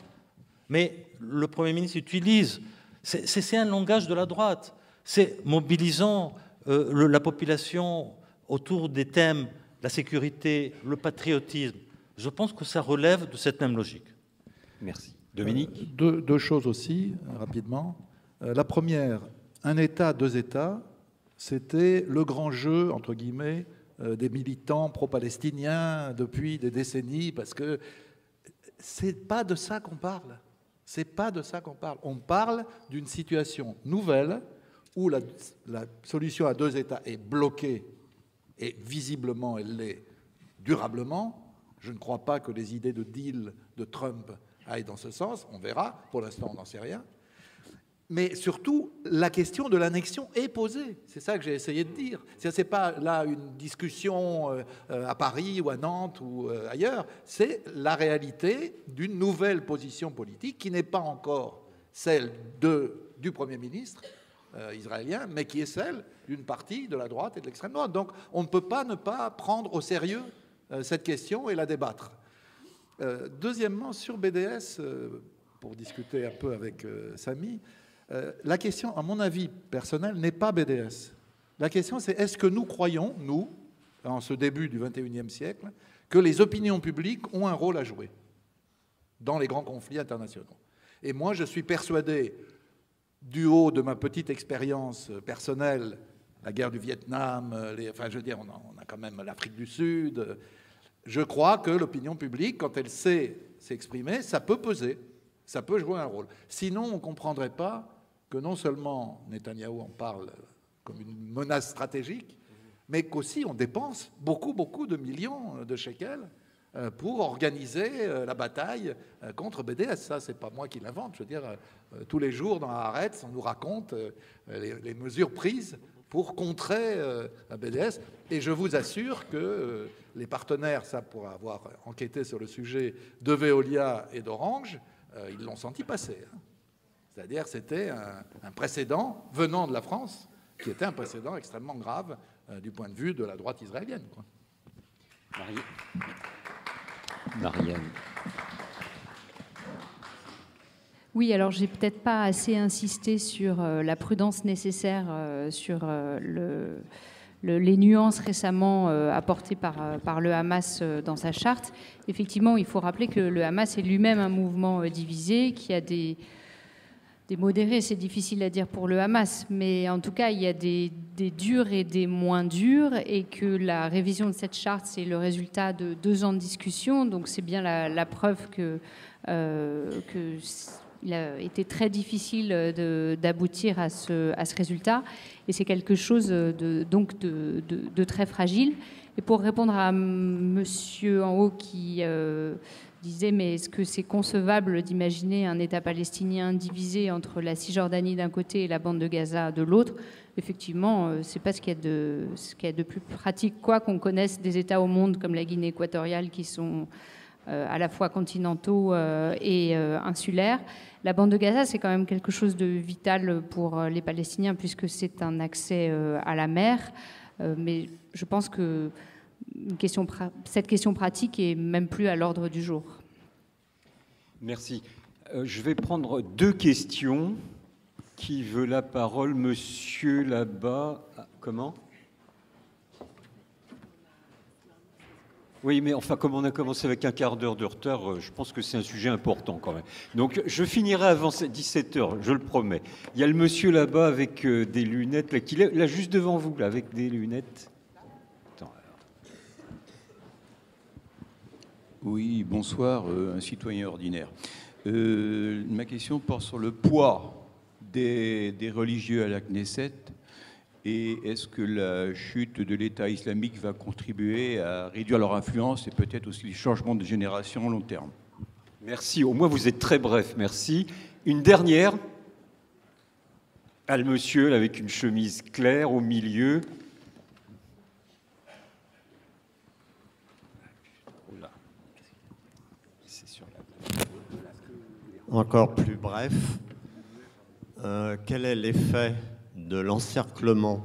Mais le Premier ministre utilise, c'est un langage de la droite, c'est mobilisant la population autour des thèmes, la sécurité, le patriotisme. Je pense que ça relève de cette même logique. Merci. Dominique ? Deux choses aussi, rapidement. La première, un État, deux États, c'était le grand jeu, entre guillemets, des militants pro-palestiniens depuis des décennies, parce que c'est pas de ça qu'on parle. C'est pas de ça qu'on parle. On parle d'une situation nouvelle où la solution à deux États est bloquée, et visiblement elle l'est durablement. Je ne crois pas que les idées de deal de Trump aillent dans ce sens. On verra. Pour l'instant, on n'en sait rien. Mais surtout, la question de l'annexion est posée. C'est ça que j'ai essayé de dire. Ce n'est pas là une discussion à Paris ou à Nantes ou ailleurs. C'est la réalité d'une nouvelle position politique qui n'est pas encore celle du Premier ministre, israélien, mais qui est celle d'une partie de la droite et de l'extrême droite. Donc on ne peut pas ne pas prendre au sérieux cette question et la débattre. Deuxièmement, sur BDS, pour discuter un peu avec Samy, la question, à mon avis personnel, n'est pas BDS. La question, c'est est-ce que nous croyons, nous, en ce début du XXIe siècle, que les opinions publiques ont un rôle à jouer dans les grands conflits internationaux. Et moi, je suis persuadé, du haut de ma petite expérience personnelle, la guerre du Vietnam, enfin, je veux dire, on a quand même l'Afrique du Sud, je crois que l'opinion publique, quand elle sait s'exprimer, ça peut peser, ça peut jouer un rôle. Sinon, on ne comprendrait pas que non seulement Netanyahou en parle comme une menace stratégique, mais qu'aussi on dépense beaucoup, beaucoup de millions de shekels pour organiser la bataille contre BDS. Ça, c'est pas moi qui l'invente. Je veux dire, tous les jours dans Haaretz, on nous raconte les mesures prises pour contrer BDS. Et je vous assure que les partenaires, ça pour avoir enquêté sur le sujet de Veolia et d'Orange, ils l'ont senti passer. C'est-à-dire c'était un précédent venant de la France qui était un précédent extrêmement grave du point de vue de la droite israélienne. Quoi. Marianne. Oui, alors j'ai peut-être pas assez insisté sur la prudence nécessaire sur les nuances récemment apportées par le Hamas dans sa charte. Effectivement, il faut rappeler que le Hamas est lui-même un mouvement divisé, qui a des modérés, c'est difficile à dire pour le Hamas, mais en tout cas, il y a des durs et des moins durs, et que la révision de cette charte, c'est le résultat de 2 ans de discussion, donc c'est bien la preuve que il a été très difficile d'aboutir à ce résultat, et c'est quelque chose de très fragile. Et pour répondre à monsieur en haut qui disait mais est-ce que c'est concevable d'imaginer un État palestinien divisé entre la Cisjordanie d'un côté et la bande de Gaza de l'autre? Effectivement, c'est pas ce qu'il y a de plus pratique, quoi qu'on connaisse des États au monde comme la Guinée équatoriale qui sont à la fois continentaux et insulaires. La bande de Gaza, c'est quand même quelque chose de vital pour les Palestiniens puisque c'est un accès à la mer. Mais je pense que cette question pratique est même plus à l'ordre du jour. Merci. Je vais prendre 2 questions. Qui veut la parole? Monsieur là-bas. Comment? Oui, mais enfin, comme on a commencé avec un quart d'heure de retard, je pense que c'est un sujet important quand même. Donc, je finirai avant 17h, je le promets. Il y a le monsieur là-bas avec des lunettes, là, juste devant vous, là, avec des lunettes. Attends, oui, bonsoir, un citoyen ordinaire. Ma question porte sur le poids des religieux à la Knesset. Et est-ce que la chute de l'État islamique va contribuer à réduire leur influence et peut-être aussi les changements de génération à long terme? Merci. Au moins, vous êtes très bref. Merci. Une dernière. Ah, le monsieur avec une chemise claire au milieu. Encore plus bref. Quel est l'effet de l'encerclement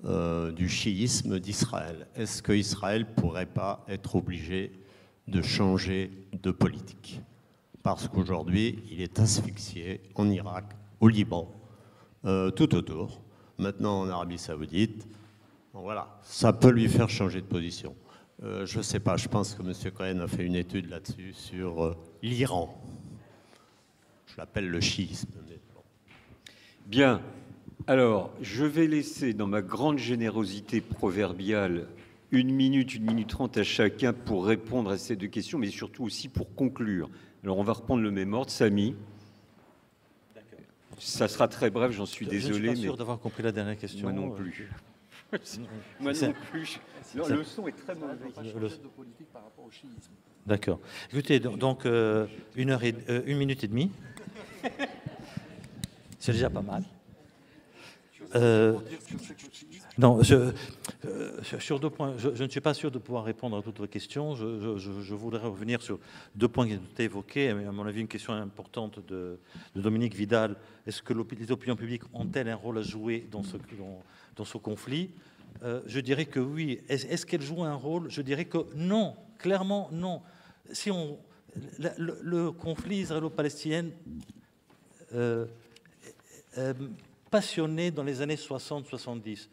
du chiisme d'Israël? Est-ce qu'Israël ne pourrait pas être obligé de changer de politique? Parce qu'aujourd'hui, il est asphyxié en Irak, au Liban, tout autour, maintenant en Arabie Saoudite. Bon, voilà, ça peut lui faire changer de position. Je ne sais pas, je pense que M. Cohen a fait une étude là-dessus sur l'Iran. Je l'appelle le chiisme. Mais bon. Bien. Alors, je vais laisser, dans ma grande générosité proverbiale, 1 minute, 1 minute 30 à chacun pour répondre à ces 2 questions, mais surtout aussi pour conclure. Alors, on va reprendre le même ordre. Samy. D'accord. Ça sera très bref, j'en suis désolé. Je ne suis pas sûr d'avoir compris la dernière question. Moi non plus. Moi non plus. Non, le son est très mauvais. De politique par rapport au chiisme. D'accord. Écoutez, donc 1 minute et demie. C'est déjà pas mal. Non, sur 2 points, je ne suis pas sûr de pouvoir répondre à toutes vos questions. Je voudrais revenir sur 2 points qui ont été évoqués. À mon avis, une question importante de Dominique Vidal. Est-ce que les opinions publiques ont-elles un rôle à jouer dans ce conflit? Je dirais que oui. Est-ce qu'elles jouent un rôle? Je dirais que non, clairement non. Si le conflit israélo-palestinien passionné dans les années 60-70.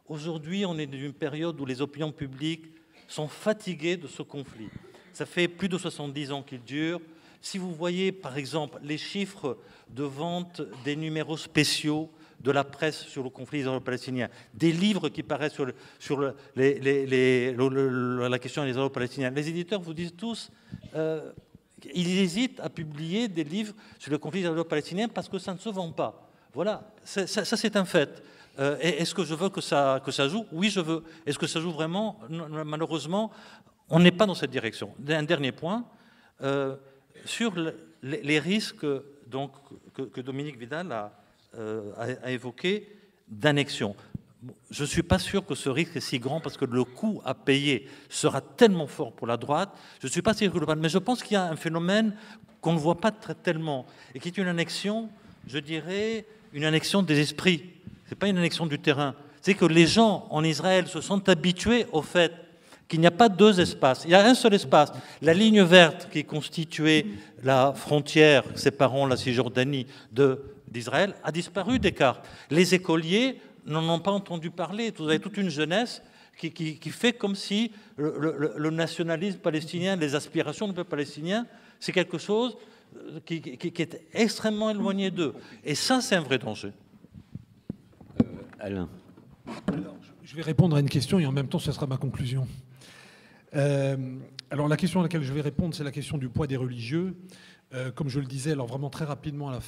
Aujourd'hui, on est dans une période où les opinions publiques sont fatiguées de ce conflit. Ça fait plus de 70 ans qu'il dure. Si vous voyez, par exemple, les chiffres de vente des numéros spéciaux de la presse sur le conflit israélo-palestinien, des livres qui paraissent sur la question des Israélo-Palestiniens, les éditeurs vous disent tous... ils hésitent à publier des livres sur le conflit israélo-palestinien parce que ça ne se vend pas. Voilà, ça c'est un fait. Est-ce que je veux que ça joue? Oui, je veux. Est-ce que ça joue vraiment? Malheureusement, on n'est pas dans cette direction. Un dernier point, sur les risques donc, que Dominique Vidal a évoqué d'annexion. Je ne suis pas sûr que ce risque est si grand parce que le coût à payer sera tellement fort pour la droite. Je ne suis pas sûr que mais je pense qu'il y a un phénomène qu'on ne voit pas tellement et qui est une annexion, je dirais, une annexion des esprits. Ce n'est pas une annexion du terrain. C'est que les gens en Israël se sont habitués au fait qu'il n'y a pas 2 espaces. Il y a un seul espace. La ligne verte qui constituait la frontière séparant la Cisjordanie d'Israël a disparu des cartes. Les écoliers n'en ont pas entendu parler. Vous avez toute une jeunesse qui fait comme si le nationalisme palestinien, les aspirations du peuple palestinien, c'est quelque chose qui est extrêmement éloigné d'eux. Et ça, c'est un vrai danger. Alain. Alors, je vais répondre à une question et en même temps, ce sera ma conclusion. Alors, la question à laquelle je vais répondre, c'est la question du poids des religieux. Comme je le disais, alors vraiment très rapidement à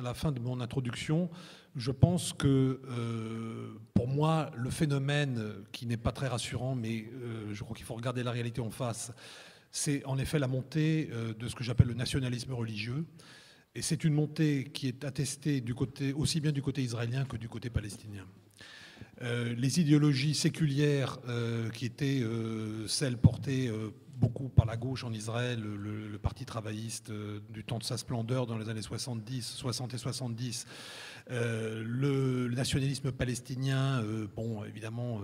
la fin de mon introduction, je pense que pour moi, le phénomène qui n'est pas très rassurant, mais je crois qu'il faut regarder la réalité en face, c'est en effet la montée de ce que j'appelle le nationalisme religieux. Et c'est une montée qui est attestée aussi bien du côté israélien que du côté palestinien. Les idéologies séculières qui étaient celles portées beaucoup par la gauche en Israël, le parti travailliste du temps de sa splendeur dans les années 60 et 70, le nationalisme palestinien, bon, évidemment,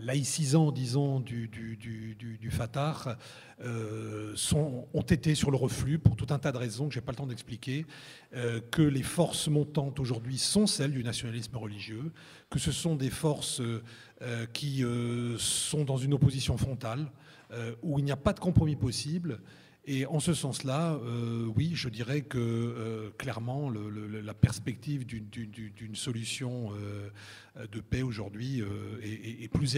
laïcisant, disons, du Fatah, ont été sur le reflux pour tout un tas de raisons que je n'ai pas le temps d'expliquer, que les forces montantes aujourd'hui sont celles du nationalisme religieux, que ce sont des forces qui sont dans une opposition frontale, où il n'y a pas de compromis possible. Et en ce sens-là, oui, je dirais que clairement, la perspective d'une solution de paix aujourd'hui est plus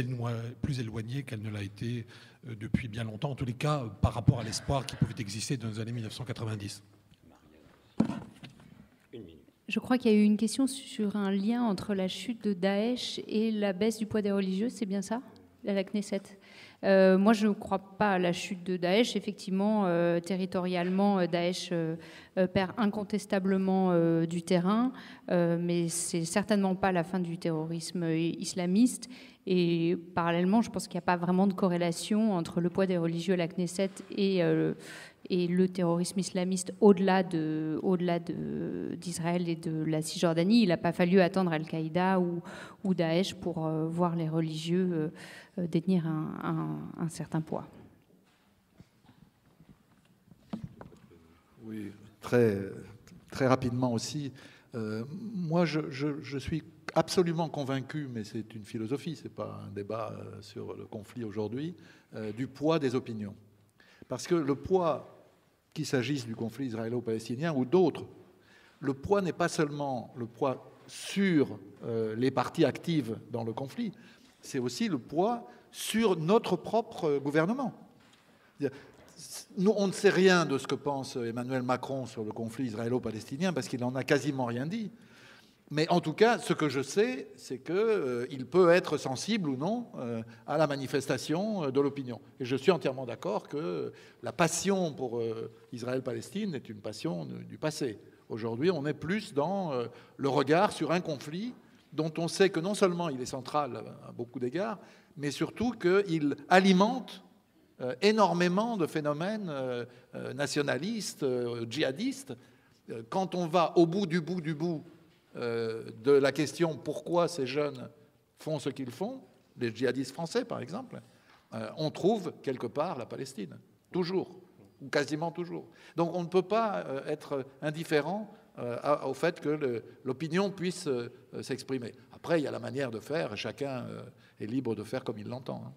éloignée qu'elle ne l'a été depuis bien longtemps, en tous les cas par rapport à l'espoir qui pouvait exister dans les années 1990. Je crois qu'il y a eu une question sur un lien entre la chute de Daesh et la baisse du poids des religieux, c'est bien ça, à la Knesset? Moi, je ne crois pas à la chute de Daesh. Effectivement, territorialement, Daesh perd incontestablement du terrain, mais c'est certainement pas la fin du terrorisme islamiste. Et parallèlement, je pense qu'il n'y a pas vraiment de corrélation entre le poids des religieux à la Knesset et le terrorisme islamiste au-delà d'Israël et de la Cisjordanie. Il n'a pas fallu attendre Al-Qaïda ou Daesh pour voir les religieux détenir un certain poids. Oui, très rapidement aussi. Moi, je suis absolument convaincu, mais c'est une philosophie, ce n'est pas un débat sur le conflit aujourd'hui, du poids des opinions. Parce que le poids, qu'il s'agisse du conflit israélo-palestinien ou d'autres, le poids n'est pas seulement le poids sur les parties actives dans le conflit, c'est aussi le poids sur notre propre gouvernement. Nous, on ne sait rien de ce que pense Emmanuel Macron sur le conflit israélo-palestinien parce qu'il n'en a quasiment rien dit. Mais en tout cas, ce que je sais, c'est qu'il peut être sensible ou non à la manifestation de l'opinion. Et je suis entièrement d'accord que la passion pour Israël-Palestine est une passion du passé. Aujourd'hui, on est plus dans le regard sur un conflit dont on sait que non seulement il est central à beaucoup d'égards, mais surtout qu'il alimente énormément de phénomènes nationalistes, djihadistes. Quand on va au bout du bout du bout de la question pourquoi ces jeunes font ce qu'ils font, les djihadistes français par exemple, on trouve quelque part la Palestine, toujours, ou quasiment toujours. Donc on ne peut pas être indifférent au fait que l'opinion puisse s'exprimer. Après, il y a la manière de faire, chacun est libre de faire comme il l'entend.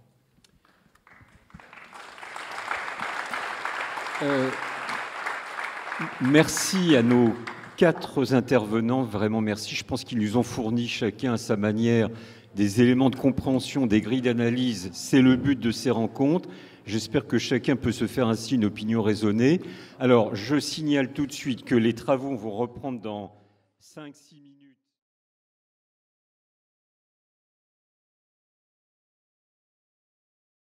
Merci à nos 4 intervenants, vraiment merci. Je pense qu'ils nous ont fourni chacun à sa manière des éléments de compréhension, des grilles d'analyse. C'est le but de ces rencontres. J'espère que chacun peut se faire ainsi une opinion raisonnée. Alors, je signale tout de suite que les travaux vont reprendre dans 5-6 minutes.